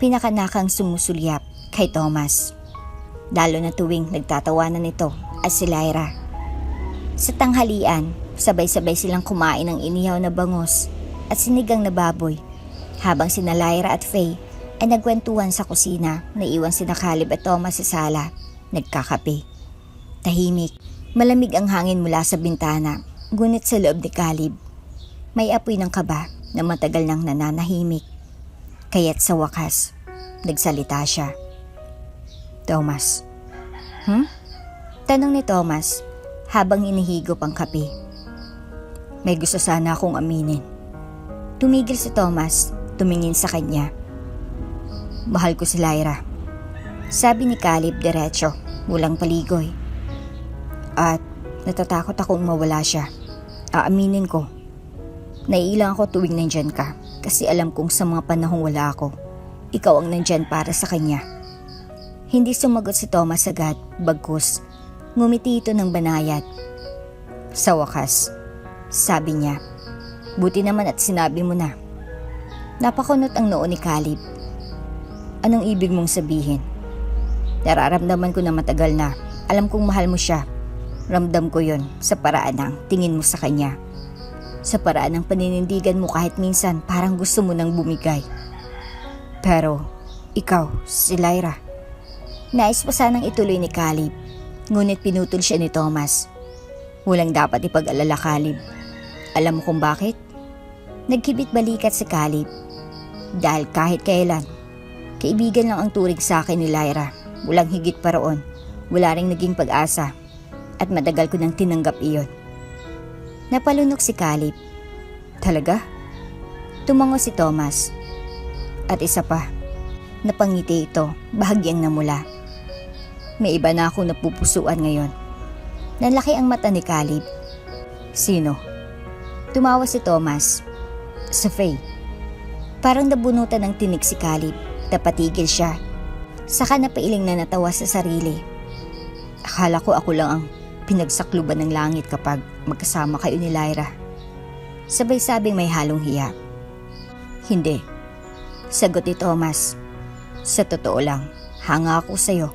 Pinakanakang sumusulyap kay Thomas, lalo na tuwing nagtatawanan ito at si Lyra. Sa tanghalian, sabay-sabay silang kumain ng inihaw na bangus at sinigang na baboy, habang sina Lyra at Faye ay nagkwentuhan sa kusina. Naiwan sina Caleb at Thomas sa sala, nagkakape. Tahimik, malamig ang hangin mula sa bintana, ngunit sa loob ni Caleb, may apoy ng kaba na matagal nang nananahimik. Kaya't sa wakas, nagsalita siya. Thomas. Tanong ni Thomas habang hinihigop ang kape. May gusto sana akong aminin. Tumigil si Thomas, tumingin sa kanya. Mahal ko si Lyra, sabi ni Caleb diretso, walang paligoy. At natatakot akong mawala siya. Aaminin ko. Naiilang ako tuwing nandyan ka kasi alam kong sa mga panahong wala ako, ikaw ang nandyan para sa kanya. Hindi sumagot si Thomas agad, bagkus ngumiti ito ng banayad. Sa wakas, sabi niya, buti naman at sinabi mo na. Napakunot ang noo ni Caleb. Anong ibig mong sabihin? Nararamdaman ko na matagal na. Alam kong mahal mo siya. Ramdam ko yon sa paraan ng tingin mo sa kanya. Sa paraan ng paninindigan mo kahit minsan parang gusto mo nang bumigay. Pero, ikaw, si Lyra. Nais pa sanang ituloy ni Caleb, ngunit pinutol siya ni Thomas. Walang dapat ipag-alala, Caleb. Alam mo kung bakit? Nagkibit balikat si Caleb. Dahil kahit kailan, kaibigan lang ang turing sa akin ni Lyra. Walang higit pa roon. Wala ring naging pag-asa. At matagal ko nang tinanggap iyon. Napalunok si Caleb. Talaga? Tumango si Thomas. At isa pa, napangiti ito, bahagyang namula. May iba na akong napupusuan ngayon. Nanlaki ang mata ni Caleb. Sino? Tumawa si Thomas. Sa Faye. Parang nabunutan ng tinik si Caleb. Napatigil siya. Saka napailing na natawa sa sarili. Akala ko ako lang ang pinagsakluban ng langit kapag magkasama kayo ni Lyra. Sabay sabing may halong hiya. Hindi. Sagot ni Thomas. Sa totoo lang, hanga ako sa'yo.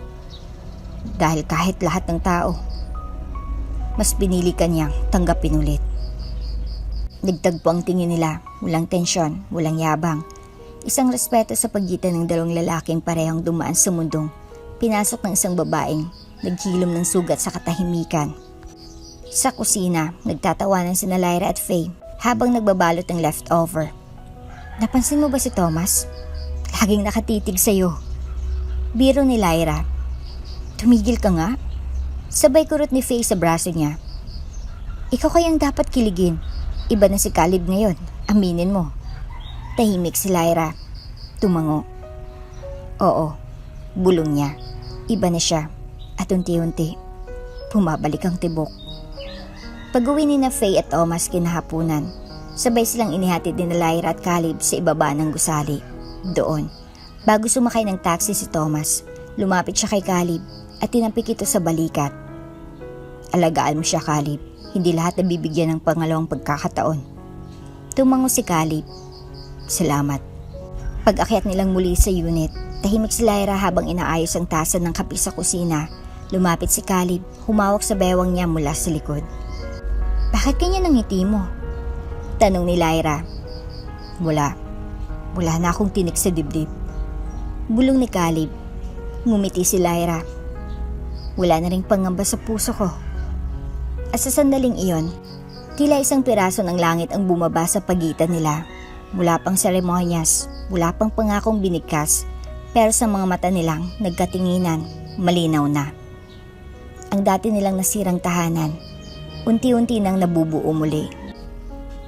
Dahil kahit lahat ng tao, mas pinili ka niyang tanggapin ulit. Nagtagpo ang tingin nila, walang tensyon, walang yabang. Isang respeto sa pagitan ng dalawang lalaking parehong dumaan sa mundong pinasok ng isang babaeng naghilom ng sugat sa katahimikan. Sa kusina, nagtatawanan sina Lyra at Faye habang nagbabalot ng leftover. Napansin mo ba si Thomas? Laging nakatitig sa'yo. Biro ni Lyra. Tumigil ka nga. Sabay kurot ni Faye sa braso niya. Ikaw kayang dapat kiligin. Iba na si Caleb ngayon, aminin mo. Tahimik si Lyra. Tumango. Oo, bulong niya. Iba na siya. At unti-unti, bumabalik ang tibok. Pag-uwi ni na Faye at Thomas kinahapunan, sabay silang inihatid ni Lyra at Caleb sa ibaba ng gusali. Doon, bago sumakay ng taxi si Thomas, lumapit siya kay Caleb at tinampik ito sa balikat. Alagaan mo siya, Caleb. Hindi lahat nabibigyan ng pangalawang pagkakataon. Tumango si Caleb. Salamat. Pag-akyat nilang muli sa unit, tahimik si Lyra habang inaayos ang tasa ng kape sa kusina. Lumapit si Caleb, humawak sa bewang niya mula sa likod. Bakit ganyan ang ngiti mo? Tanong ni Lyra. Wala na akong tinik sa dibdib. Bulong ni Caleb. Ngumiti si Lyra. Wala na ring pangamba sa puso ko. At sa sandaling iyon, tila isang piraso ng langit ang bumaba sa pagitan nila. Wala pang seremonyas, wala pang pangakong binigkas, pero sa mga mata nilang nagkatinginan, malinaw na. Ang dati nilang nasirang tahanan, unti-unti nang nabubuo muli.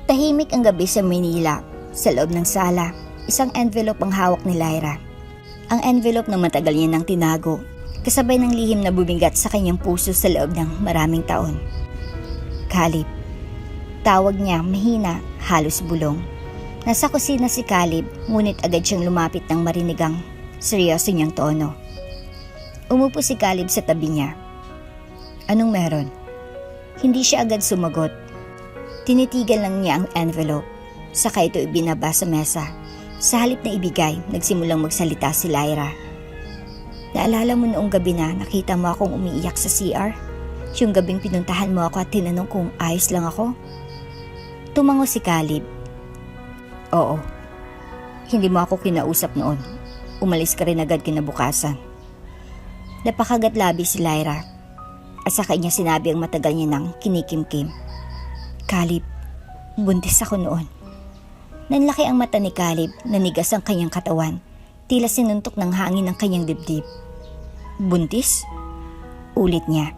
Tahimik ang gabi sa Manila. Sa loob ng sala, isang envelope ang hawak ni Lyra. Ang envelope na matagal niya nang tinago, kasabay ng lihim na bumigat sa kanyang puso sa loob ng maraming taon. Caleb. Tawag niya mahina, halos bulong. Nasa kusina si Caleb, ngunit agad siyang lumapit nang marinig ang seryoso niyang tono. Umupo si Caleb sa tabi niya. Anong meron? Hindi siya agad sumagot. Tinitigan lang niya ang envelope, saka ito ibinaba sa mesa. Sa halip na ibigay, nagsimulang magsalita si Lyra. Naalala mo noong gabi na nakita mo akong umiiyak sa CR? Yung gabing pinuntahan mo ako at tinanong kung ayos lang ako? Tumango si Caleb. Oo. Hindi mo ako kinausap noon. Umalis ka rin agad kinabukasan. Napakagat-labi si Lyra. At sa kanya sinabi ang matagal niya nang kinikimkim. Caleb, buntis ako noon. Nanlaki ang mata ni Caleb, nanigas ang kanyang katawan. Tila sinuntok ng hangin ang kanyang dibdib. Buntis? Ulit niya.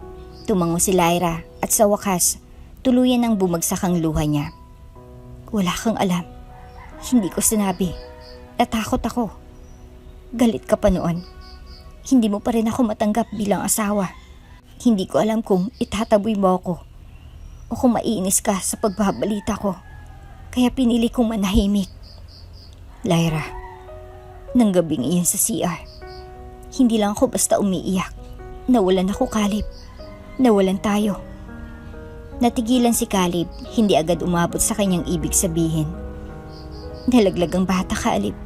Tumango si Lyra at sa wakas, tuluyan ang bumagsak ang luha niya. Wala kang alam. Hindi ko sinabi. Natakot ako. Galit ka pa noon. Hindi mo pa rin ako matanggap bilang asawa. Hindi ko alam kung itataboy mo ako o kung maiinis ka sa pagbabalita ko. Kaya pinili kong manahimik. Lyra, nang gabing iyon sa CR, hindi lang ako basta umiiyak. Nawalan ako, Caleb. Nawalan tayo. Natigilan si Caleb, hindi agad umabot sa kanyang ibig sabihin. Nalaglag ang bata, Caleb.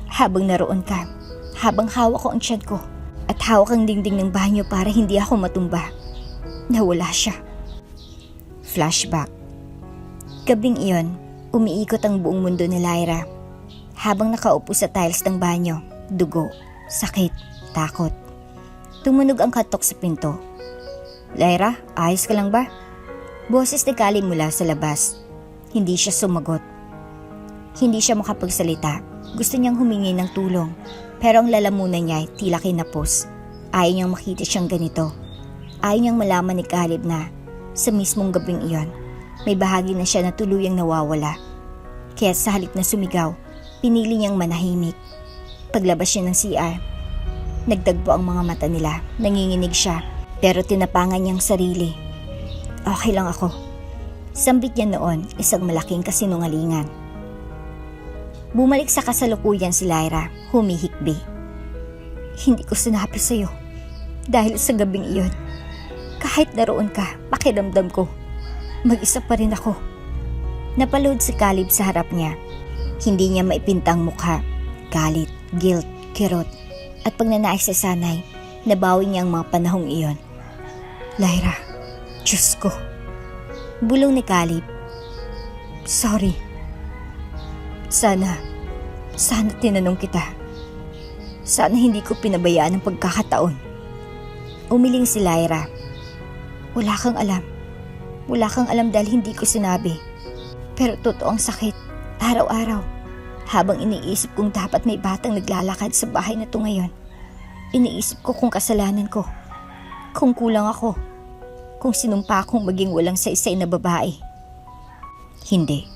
Habang naroon ka, habang hawak ko ang tiyan ko, at hawak ang dingding ng banyo para hindi ako matumba, nawala siya. Flashback. Gabing iyon, umiikot ang buong mundo ni Lyra. Habang nakaupo sa tiles ng banyo, dugo, sakit, takot. Tumunog ang katok sa pinto. Lyra, ayos ka lang ba? Boses ni Caleb mula sa labas. Hindi siya sumagot. Hindi siya makapagsalita. Gusto niyang humingi ng tulong. Pero ang lalamunan niya ay tila kinapos. Ayaw niyang makita siyang ganito. Ayaw niyang malaman ni Caleb na sa mismong gabing iyon, may bahagi na siya na tuluyang nawawala. Kaya sa halip na sumigaw, pinili niyang manahimik. Paglabas niya ng CR, nagdagpo ang mga mata nila. Nanginginig siya, pero tinapangan niyang sarili. Okay lang ako. Sambit niya noon, isang malaking kasinungalingan. Bumalik sa kasalukuyan si Lyra, humihikbi. Hindi ko sinabi sa'yo dahil sa gabing iyon. Kahit naroon ka, pakiramdam ko, mag-isa pa rin ako. Napalood si Caleb sa harap niya. Hindi niya maipintang mukha, galit, guilt, kirot, at pagnanais sa sanay, nabawi niya ang mga panahong iyon. Lyra, Diyos ko. Bulong ni Caleb. Sorry. Sana tinanong kita. Sana hindi ko pinabayaan ang pagkakataon. Umiling si Lyra. Wala kang alam. Wala kang alam dahil hindi ko sinabi. Pero totoo ang sakit. Araw-araw. Habang iniisip kong dapat may batang naglalakad sa bahay na to ngayon. Iniisip ko kung kasalanan ko. Kung kulang ako. Kung sinumpa akong maging walang saysay na babae. Hindi.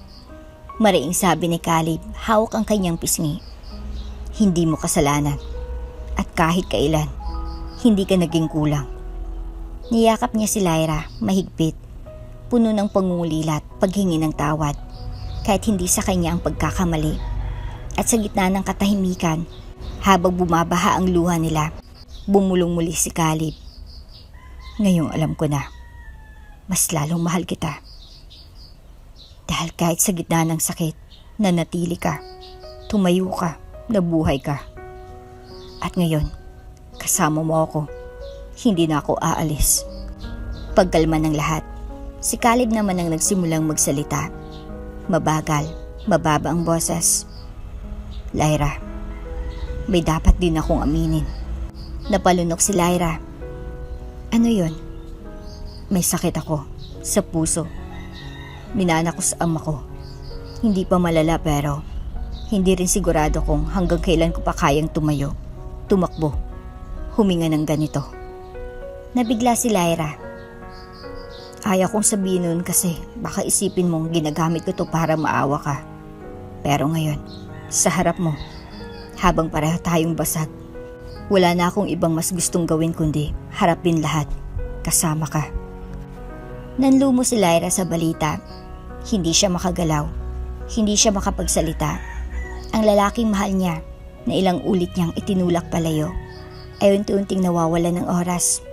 Mariing sabi ni Caleb, hawak ang kanyang pisngi. Hindi mo kasalanan. At kahit kailan, hindi ka naging kulang. Niyakap niya si Lyra, mahigpit, puno ng pangungulilat, paghingi ng tawad, kahit hindi sa kanya ang pagkakamali. At sa gitna ng katahimikan, habang bumabaha ang luha nila, bumulong muli si Caleb. Ngayong alam ko na, mas lalong mahal kita. Dahil kahit sa gitna ng sakit, nanatili ka, tumayo ka, nabuhay ka. At ngayon, kasama mo ako. Hindi na ako aalis. Pagkalma ng lahat, si Caleb naman ang nagsimulang magsalita. Mabagal, mababa ang boses. Lyra, may dapat din akong aminin. Napalunok si Lyra. Ano yon? May sakit ako sa puso. Minana ko sa ama ko. Hindi pa malala pero hindi rin sigurado kung hanggang kailan ko pa kayang tumayo, tumakbo, huminga ng ganito. Nabigla si Lyra. Ayaw kong sabihin nun kasi baka isipin mong ginagamit ko to para maawa ka. Pero ngayon, sa harap mo, habang pareho tayong basag, wala na akong ibang mas gustong gawin kundi harapin lahat, kasama ka. Nanlumo si Lyra sa balita. Hindi siya makagalaw. Hindi siya makapagsalita. Ang lalaking mahal niya, na ilang ulit niyang itinulak palayo, ay unti-unting nawawala ng oras.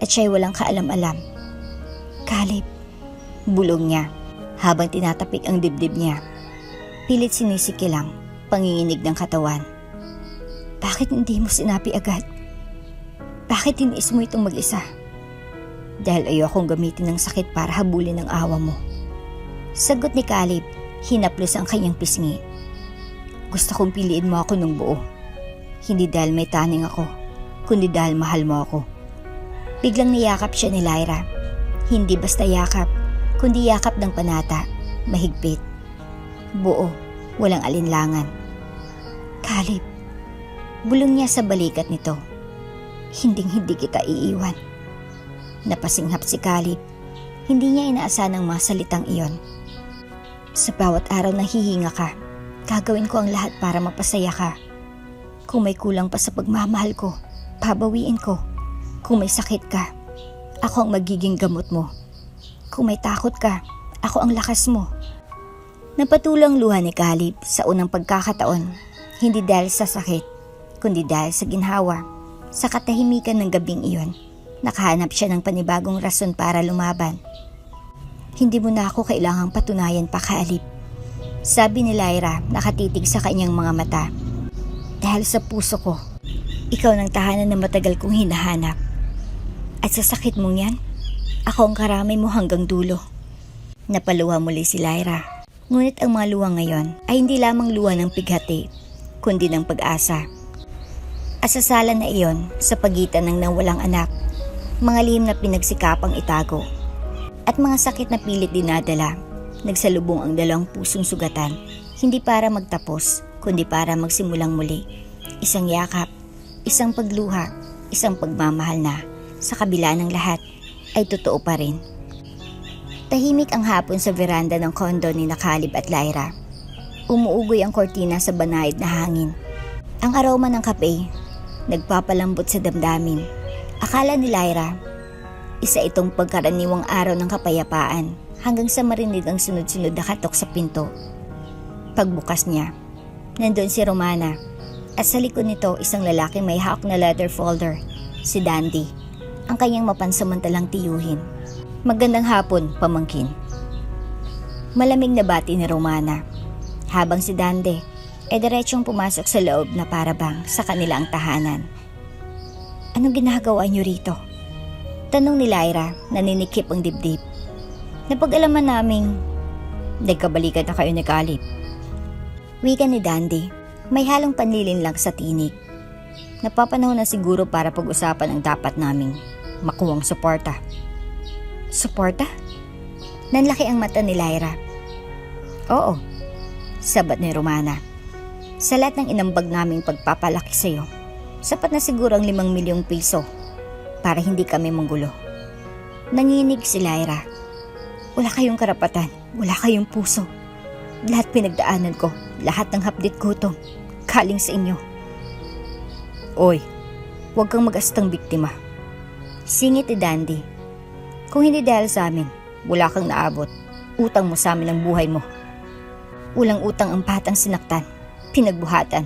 At siya'y walang kaalam-alam. Caleb, bulong niya, habang tinatapik ang dibdib niya. Pilit sinisikilang, panginginig ng katawan. Bakit hindi mo sinabi agad? Bakit tiniis mo itong mag-isa? Dahil ayokong gamitin ng sakit para habulin ang awa mo. Sagot ni Caleb, hinaplos ang kanyang pisngi. Gusto kong piliin mo ako ng buo. Hindi dahil may taning ako, kundi dahil mahal mo ako. Biglang niyakap siya ni Lyra. Hindi basta yakap, kundi yakap ng panata, mahigpit. Buo, walang alinlangan. Caleb, bulong niya sa balikat nito. Hinding-hindi kita iiwan. Napasinghap si Caleb. Hindi niya inaasahan ang mga salitang iyon. Sa bawat araw na hihinga ka, gagawin ko ang lahat para mapasaya ka. Kung may kulang pa sa pagmamahal ko, babawiin ko. Kung may sakit ka, ako ang magiging gamot mo. Kung may takot ka, ako ang lakas mo. Napatulang luha ni Caleb sa unang pagkakataon, hindi dahil sa sakit, kundi dahil sa ginhawa. Sa katahimikan ng gabing iyon, nakahanap siya ng panibagong rason para lumaban. Hindi mo na ako kailangang patunayan pa, Caleb. Sabi ni Lyra, nakatitig sa kanyang mga mata. Dahil sa puso ko, ikaw ng tahanan na matagal kong hinahanap. At sa sakit mong yan, ako ang karamay mo hanggang dulo. Napaluha muli si Lyra. Ngunit ang mga luha ngayon ay hindi lamang luha ng pighati, kundi ng pag-asa. Asasalan na iyon sa pagitan ng nawalang anak, mga lihim na pinagsikapang itago, at mga sakit na pilit dinadala. Nagsalubong ang dalawang pusong sugatan, Hindi para magtapos, kundi para magsimulang muli. Isang yakap, isang pagluha, isang pagmamahal na, sa kabila ng lahat, ay totoo pa rin. Tahimik ang hapon sa veranda ng kondo ni Caleb at Lyra. Umuugoy ang kortina sa banayad na hangin. Ang aroma ng kape, nagpapalambot sa damdamin. Akala ni Lyra, isa itong pagkaraniwang araw ng kapayapaan hanggang sa marinig ang sunod-sunod na katok sa pinto. Pagbukas niya, nandun si Romana at sa likod nito isang lalaki may hawak na letter folder, si Dandy, ang kanyang mapansamantalang tiyuhin. Magandang hapon, pamangkin. Malamig na bati ni Romana, habang si Dandy ay diretsyong pumasok sa loob na parabang sa kanilang tahanan. Anong ginagawa niyo rito? Tanong ni Lyra, naninikip ang dibdib. Napag-alaman naming nagkabalikan na kayo ni Caleb. Wika ni Dandy, may halong panlilin lang sa tinig. Napapanahon na siguro para pag-usapan ang dapat naming makuwang suporta. Suporta? Nanlaki ang mata ni Lyra. Oo, sabat ni Romana. Sa lahat ng inambag naming pagpapalaki sa iyo, sapat na siguro ang 5 milyong piso para hindi kami manggulo. Nanginig si Lyra. Wala kayong karapatan, wala kayong puso. Lahat pinagdaanan ko, lahat ng hapdit gutom, galing sa inyo. Oy, huwag kang mag-astang biktima. Singit ni Dandy. Kung hindi dahil sa amin, wala kang naabot. Utang mo sa amin ang buhay mo. Ulang utang ang batang sinaktan, pinagbuhatan,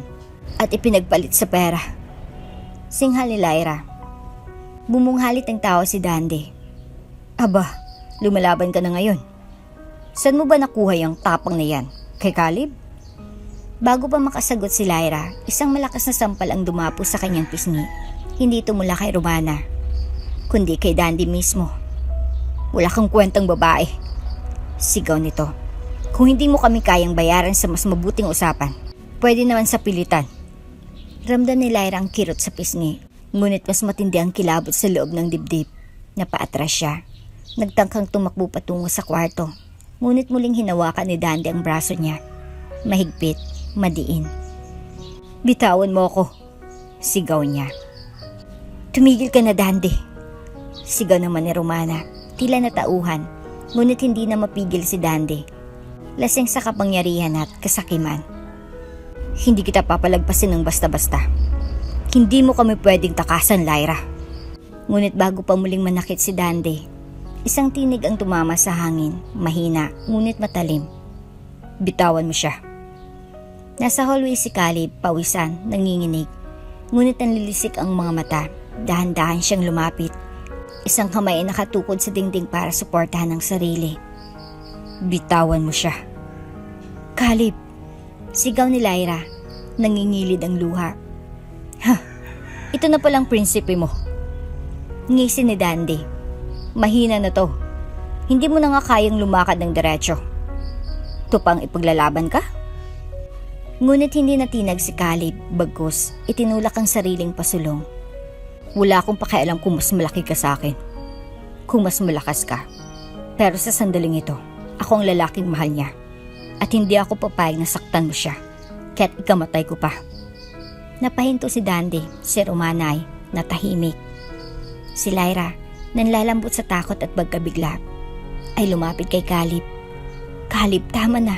at ipinagpalit sa pera. Singhal ni Lyra. Bumunghalit ang tao si Dandy. Aba, lumalaban ka na ngayon. Saan mo ba nakuha yung tapang na yan? Kay Caleb? Bago pa makasagot si Lyra, isang malakas na sampal ang dumapo sa kanyang pisngi. Hindi ito mula kay Romana, kundi kay Dandy mismo. Wala kang kwentang babae. Sigaw nito. Kung hindi mo kami kayang bayaran sa mas mabuting usapan, pwede naman sa pilitan. Ramdam ni Lyra ang kirot sa pisngi, ngunit mas matindi ang kilabot sa loob ng dibdib. Napaatras siya. Nagtangkang tumakbo patungo sa kwarto, ngunit muling hinawakan ni Dandy ang braso niya. Mahigpit, madiin. Bitawan mo ako, sigaw niya. Tumigil ka na, Dandy. Sigaw naman ni Romana, tila natauhan, ngunit hindi na mapigil si Dandy. Lasing sa kapangyarihan at kasakiman. Hindi kita papalagpasin ng basta-basta. Hindi mo kami pwedeng takasan, Lyra. Ngunit bago pa muling manakit si Dandy, isang tinig ang tumama sa hangin, mahina ngunit matalim. Bitawan mo siya. Nasa hallway si Caleb, pawisan, nanginginig. Ngunit nanlilisik ang mga mata, dahan-dahan siyang lumapit. Isang kamay ay nakatukod sa dingding para suportahan ang sarili. Bitawan mo siya. Caleb, sigaw ni Lyra, nangingilid ang luha. Ito na palang prinsipe mo. Ngisi ni Dandy. Mahina na to. Hindi mo na nga kayang lumakad ng diretsyo. Ito pang ipaglalaban ka? Ngunit hindi natinag si Caleb, bagkus itinulak ang sariling pasulong. Wala akong pakialam kung mas malaki ka sa akin, kung mas malakas ka. Pero sa sandaling ito, ako ang lalaking mahal niya. At hindi ako papayag na saktan mo siya, kaya't ikamatay ko pa. Napahinto si Dandy, si Romana ay natahimik. Si Lyra, nanlalambot sa takot at pagkabigla, ay lumapit kay Caleb. Caleb, tama na.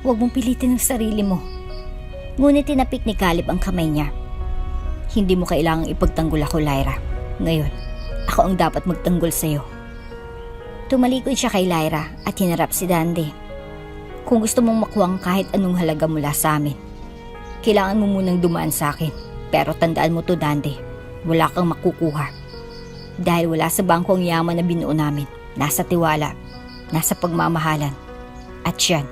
Huwag mong pilitin ang sarili mo. Ngunit tinapik ni Caleb ang kamay niya. Hindi mo kailangang ipagtanggol ako, Lyra. Ngayon, ako ang dapat magtanggol sa'yo. Tumalikod siya kay Lyra at hinarap si Dandy. Kung gusto mong makuwang kahit anong halaga mula sa amin, kailangan mo munang dumaan sa akin. Pero tandaan mo to, Dandy, wala kang makukuha. Dahil wala sa bangko ang yaman na binuo namin. Nasa tiwala, nasa pagmamahalan. At yan,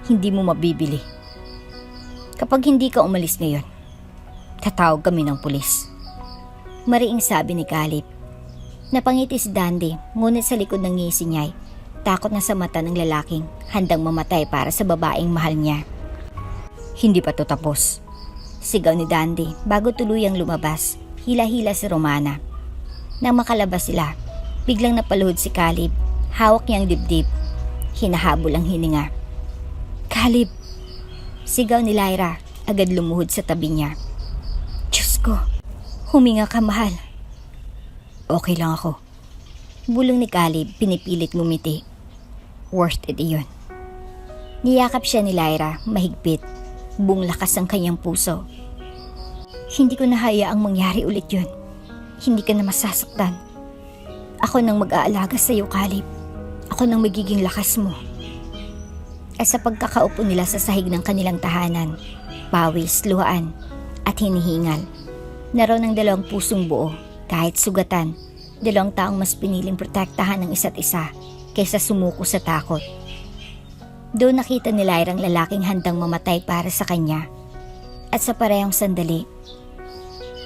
hindi mo mabibili. Kapag hindi ka umalis ngayon, tatawag kami ng pulis. Mariing sabi ni Caleb. Napangiti si Dandy, ngunit sa likod ng ngisi niya ay takot na sa mata ng lalaking handang mamatay para sa babaeng mahal niya. Hindi pa to tapos. Sigaw ni Dandy bago tuluyang lumabas, hila-hila si Romana. Nang makalabas sila, biglang napaluhod si Caleb, hawak niyang dibdib. Hinahabol ang hininga. Caleb, Sigaw ni Lyra, agad lumuhod sa tabi niya. Diyos ko, huminga ka mahal. Okay lang ako. Bulong ni Caleb, pinipilit ngumiti. Worth it iyon. Niyakap siya ni Lyra, mahigpit. Buong lakas ang kanyang puso. Hindi ko nahayaang mangyari ulit yun. Hindi ka na masasaktan. Ako nang mag-aalaga sa iyo, Caleb. Ako nang magiging lakas mo. At sa pagkakaupo nila sa sahig ng kanilang tahanan, pawis, luhaan, at hinihingal, naroon ang dalawang pusong buo, kahit sugatan, dalawang taong mas piniling protektahan ng isa't isa kaysa sumuko sa takot. Doon nakita ni Lyra ang lalaking handang mamatay para sa kanya, at sa parehong sandali,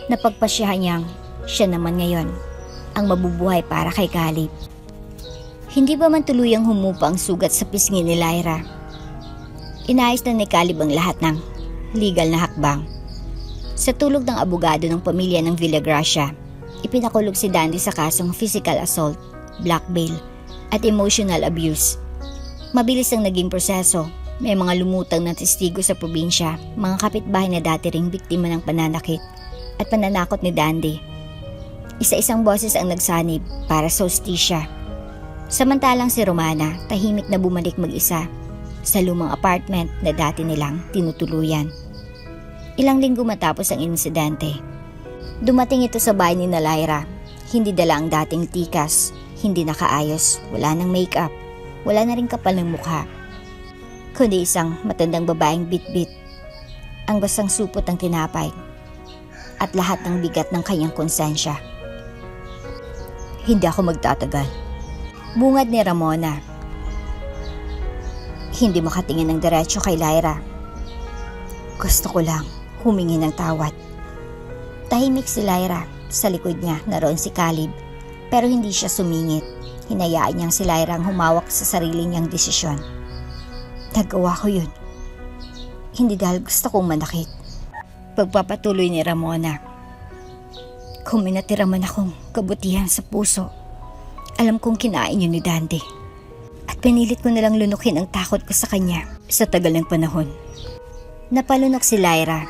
napagpasyahan niyang siya naman ngayon ang mabubuhay para kay Caleb. Hindi ba man tuluyang humupa ang sugat sa pisngi ni Lyra? Inayos na ni Caleb ang lahat ng legal na hakbang. Sa tulog ng abogado ng pamilya ng Villagracia, ipinakulog si Dandy sa kasong physical assault, blackmail, at emotional abuse. Mabilis ang naging proseso. May mga lumutang na testigo sa probinsya, mga kapitbahay na dati ring biktima ng pananakit at pananakot ni Dandy. Isa-isang boses ang nagsanib para sa hustisya. Samantalang si Romana tahimik na bumalik mag-isa sa lumang apartment na dati nilang tinutuluyan. Ilang linggo matapos ang insidente, dumating ito sa bahay ni Lyra. Hindi dala ang dating tikas, hindi nakaayos, wala ng makeup, wala na rin kapal ng mukha, kundi isang matandang babaeng bit-bit, ang basang supot ng tinapay, at lahat ng bigat ng kanyang konsensya. Hindi ako magtatagal, bungad ni Ramona. Hindi makatingin ng diretso kay Lyra. Gusto ko lang humingi ng tawad. Tahimik si Lyra. Sa likod niya naroon si Caleb, pero hindi siya sumingit. Hinayaan niyang si Lyra ang humawak sa sarili niyang desisyon. Nagawa ko yun. Hindi dahil gusto kong manakit. Pagpapatuloy ni Ramona. Kung may natira man akong kabutihan sa puso, alam kong kinain yun ni Dandy. At pinilit ko nalang lunukin ang takot ko sa kanya sa tagal ng panahon. Napalunok si Lyra.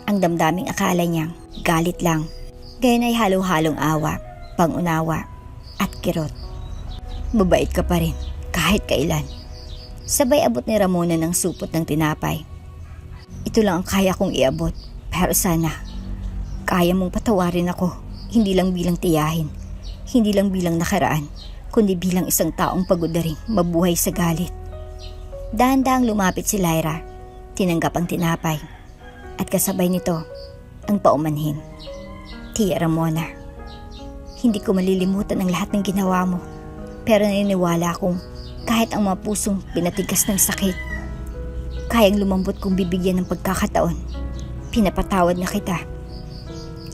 Ang damdaming akala niyang galit lang. Gayon ay halo-halong awa, pangunawa, at kirot. Mabait ka pa rin, kahit kailan. Sabay abot ni Ramona ng supot ng tinapay. Ito lang ang kaya kong iabot, pero sana, kaya mong patawarin ako, hindi lang bilang tiyahin, hindi lang bilang nakaraan, kundi bilang isang taong pagod na ring mabuhay sa galit. Dahan-dahang lumapit si Lyra, tinanggap ang tinapay, at kasabay nito, ang paumanhin. Tia Ramona, hindi ko malilimutan ang lahat ng ginawa mo, pero naniniwala akong kahit ang mga pusong pinatigas ng sakit, kayang lumambot kung bibigyan ng pagkakataon. Pinapatawad na kita.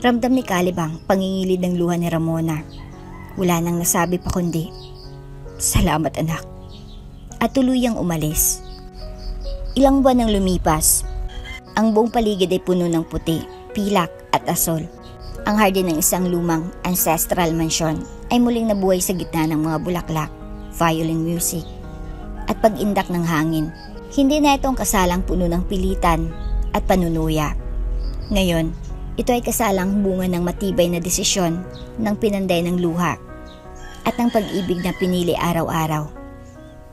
Ramdam ni Caleb ang pangingilid ng luha ni Ramona. Wala nang nasabi pa kundi, salamat anak. At tuluyang umalis. Ilang buwan nang lumipas. Ang buong paligid ay puno ng puti, pilak at asol. Ang hardin ng isang lumang ancestral mansion ay muling nabuhay sa gitna ng mga bulaklak, violin music, at pag-indak ng hangin. Hindi na itong kasalang puno ng pilitan at panunuya. Ngayon, ito ay kasalang bunga ng matibay na desisyon ng pinanday ng luha at ng pag-ibig na pinili araw-araw.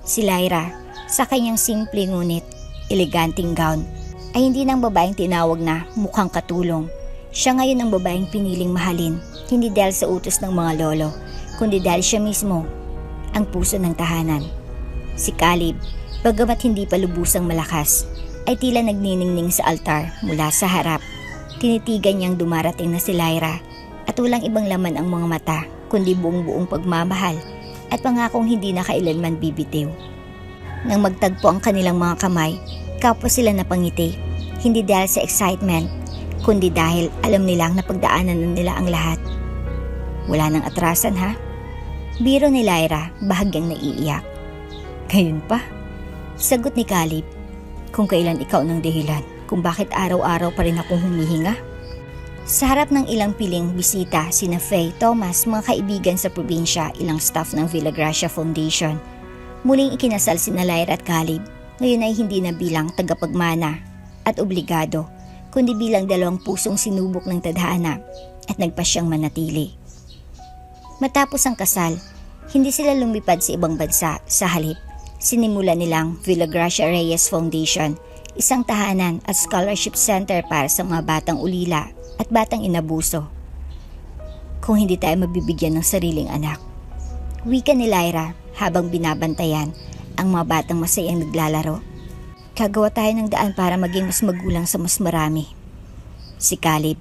Si Lyra, sa kanyang simple ngunit eleganting gown, ay hindi ng babaeng tinawag na mukhang katulong. Siya ngayon ang babaeng piniling mahalin, hindi dahil sa utos ng mga lolo, kundi dahil siya mismo ang puso ng tahanan. Si Caleb, bagamat hindi pa lubusang malakas, ay tila nagniningning sa altar mula sa harap. Tinitigan niyang dumarating na si Lyra at walang ibang laman ang mga mata kundi buong-buong pagmamahal at pangakong hindi na kailanman bibitiw. Nang magtagpo ang kanilang mga kamay, kapwa sila napangiti, hindi dahil sa excitement, kundi dahil alam nilang napagdaanan na nila ang lahat. Wala nang atrasan ha? Biro ni Lyra, bahagyang naiiyak. Ngayon pa? Sagot ni Caleb, kung kailan ikaw ng dahilan kung bakit araw-araw pa rin akong humihinga. Sa harap ng ilang piling bisita, sina Faye, Thomas, mga kaibigan sa probinsya, ilang staff ng Villagracia Foundation, muling ikinasal sina Lyra at Caleb. Ngayon ay hindi na bilang tagapagmana, at obligado, kundi bilang dalawang pusong sinubok ng tadhana at nagpasyang manatili. Matapos ang kasal, hindi sila lumipad sa ibang bansa. Sa halip, sinimula nilang Villagracia Reyes Foundation, isang tahanan at scholarship center para sa mga batang ulila at batang inabuso. Kung hindi tayo mabibigyan ng sariling anak, wika ni Lyra habang binabantayan ang mga batang masayang naglalaro, gagawa tayo ng daan para maging mas magulang sa mas marami. Si Caleb,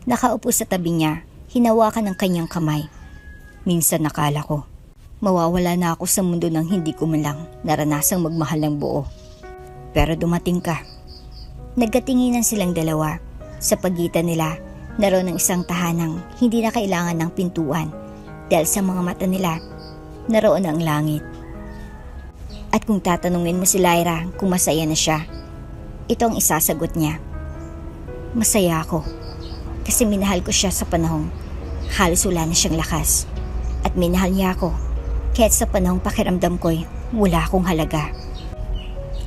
nakaupo sa tabi niya, hinawakan ng kanyang kamay. Minsan nakala ko, mawawala na ako sa mundo nang hindi ko man lang naranasang magmahal ng buo. Pero dumating ka. Nagkatinginan silang dalawa. Sa pagitan nila, naroon ang isang tahanang hindi na kailangan ng pintuan dahil sa mga mata nila, naroon ang langit. At kung tatanungin mo si Lyra kung masaya na siya, ito ang isasagot niya. Masaya ako kasi minahal ko siya sa panahong halos wala na siyang lakas. At minahal niya ako kahit sa panahong pakiramdam ko'y wala akong halaga.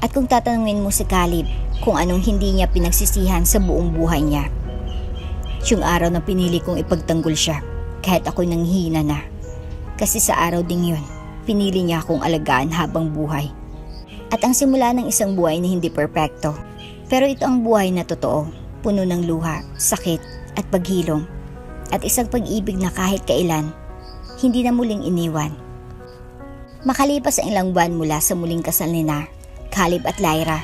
At kung tatanungin mo si Caleb kung anong hindi niya pinagsisihan sa buong buhay niya, yung araw na pinili kong ipagtanggol siya kahit ako'y nanghihina na. Kasi sa araw ding yun, pinili niya akong alagaan habang buhay. At ang simula ng isang buhay na hindi perpekto. Pero ito ang buhay na totoo, puno ng luha, sakit at paghilom. At isang pag-ibig na kahit kailan, hindi na muling iniwan. Makalipas ang ilang buwan mula sa muling kasal nina, Caleb at Lyra,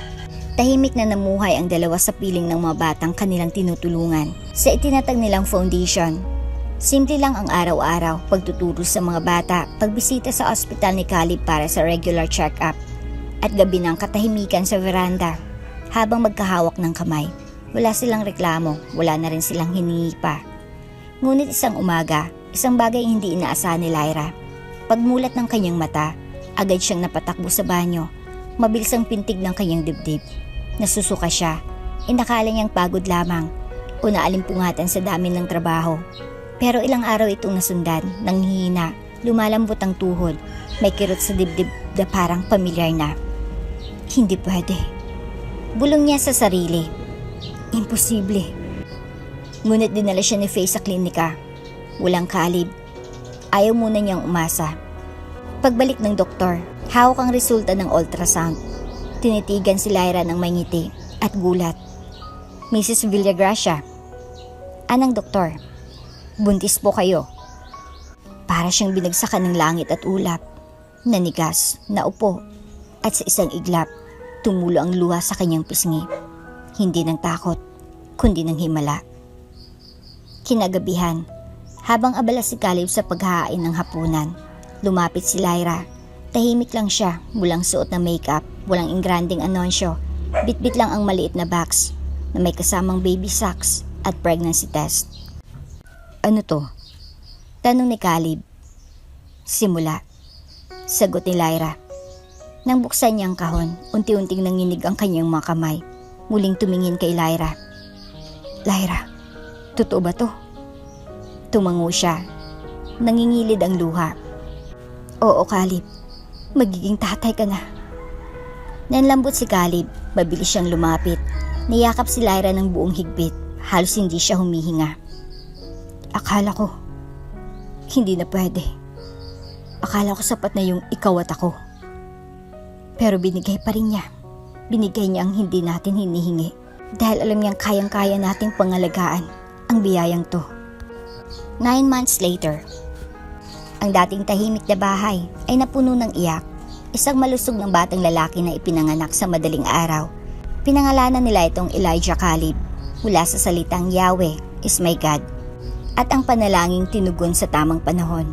tahimik na namuhay ang dalawa sa piling ng mga batang kanilang tinutulungan sa itinatag nilang foundation. Simple lang ang araw-araw, pagtuturo sa mga bata, pagbisita sa ospital ni Caleb para sa regular check-up, at gabi ng katahimikan sa veranda. Habang magkahawak ng kamay, wala silang reklamo, wala na rin silang hiningi pa. Ngunit isang umaga, isang bagay hindi inaasahan ni Lyra. Pagmulat ng kanyang mata, agad siyang napatakbo sa banyo. Mabilis ang pintig ng kanyang dibdib. Nasusuka siya, inakala niyang pagod lamang o naalimpungatan sa dami ng trabaho. Pero ilang araw itong nasundan, nanghihina, lumalambot ang tuhod, may kirot sa dibdib na parang pamilyar na. Hindi pwede. Bulong niya sa sarili. Imposible. Ngunit dinala siya ni Faye sa klinika. Walang Caleb. Ayaw muna niyang umasa. Pagbalik ng doktor, hawak ang resulta ng ultrasound. Tinitigan si Lyra ng may ngiti at gulat. Mrs. Villagracia. Anong doktor? Buntis po kayo. Para siyang binagsakan ng langit at ulap. Nanigas, naupo, at sa isang iglap, tumulo ang luha sa kanyang pisngi. Hindi ng takot, kundi ng himala. Kinagabihan, habang abala si Caleb sa paghahain ng hapunan, lumapit si Lyra. Tahimik lang siya, walang suot na makeup, walang ingranding anonsyo, bitbit lang ang maliit na box na may kasamang baby socks at pregnancy test. Ano to? Tanong ni Caleb. Simula. Sagot ni Lyra. Nang buksan niya ang kahon, unti-unting nanginig ang kanyang mga kamay. Muling tumingin kay Lyra. Lyra, totoo ba to? Tumango siya. Nangingilid ang luha. Oo, Caleb. Magiging tatay ka na. Nanlambot si Caleb. Mabilis siyang lumapit. Niyakap si Lyra ng buong higpit. Halos hindi siya humihinga. Akala ko, hindi na pwede. Akala ko sapat na yung ikaw at ako. Pero binigay pa rin niya. Binigay niya ang hindi natin hinihingi. Dahil alam niyang kayang-kaya nating pangalagaan ang biyayang to. 9 months later, ang dating tahimik na bahay ay napuno ng iyak. Isang malusog ng batang lalaki na ipinanganak sa madaling araw. Pinangalanan nila itong Elijah Caleb mula sa salitang Yahweh is my God. At ang panalangin tinugon sa tamang panahon.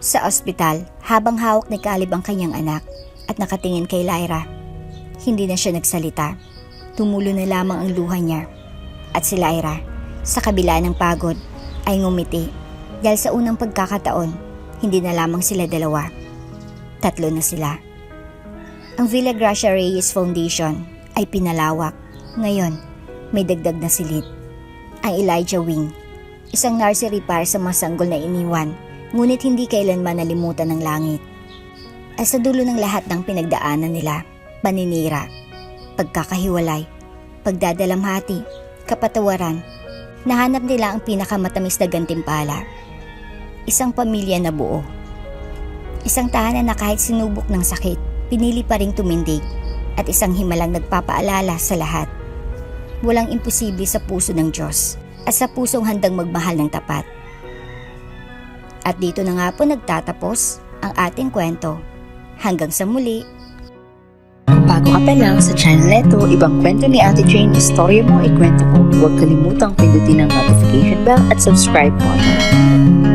Sa ospital, habang hawak ni Caleb ang kanyang anak at nakatingin kay Lyra, hindi na siya nagsalita. Tumulo na lamang ang luha niya. At si Lyra, sa kabila ng pagod, ay ngumiti dahil sa unang pagkakataon, hindi na lamang sila dalawa. 3 na sila. Ang Villagracia Reyes Foundation ay pinalawak. Ngayon, may dagdag na silid. Ang Elijah Wing, isang nursery para sa mga sanggol na iniwan, ngunit hindi kailanman nalimutan ng langit. At sa dulo ng lahat ng pinagdaanan nila, paninira, pagkakahiwalay, pagdadalamhati, kapatawaran. Nahanap nila ang pinakamatamis na gantimpala. Isang pamilya na buo. Isang tahanan na kahit sinubok ng sakit, pinili pa ring tumindig. At isang himalang nagpapaalala sa lahat. Walang imposible sa puso ng Diyos at sa pusong handang magmahal ng tapat. At dito na nga po nagtatapos ang ating kwento. Hanggang sa muli. Kung bago ka pa lang sa channel neto, ibang kwento ni Ate Jane, istorya mo, ikwento ko. Huwag kalimutang pindutin ang notification bell at subscribe button.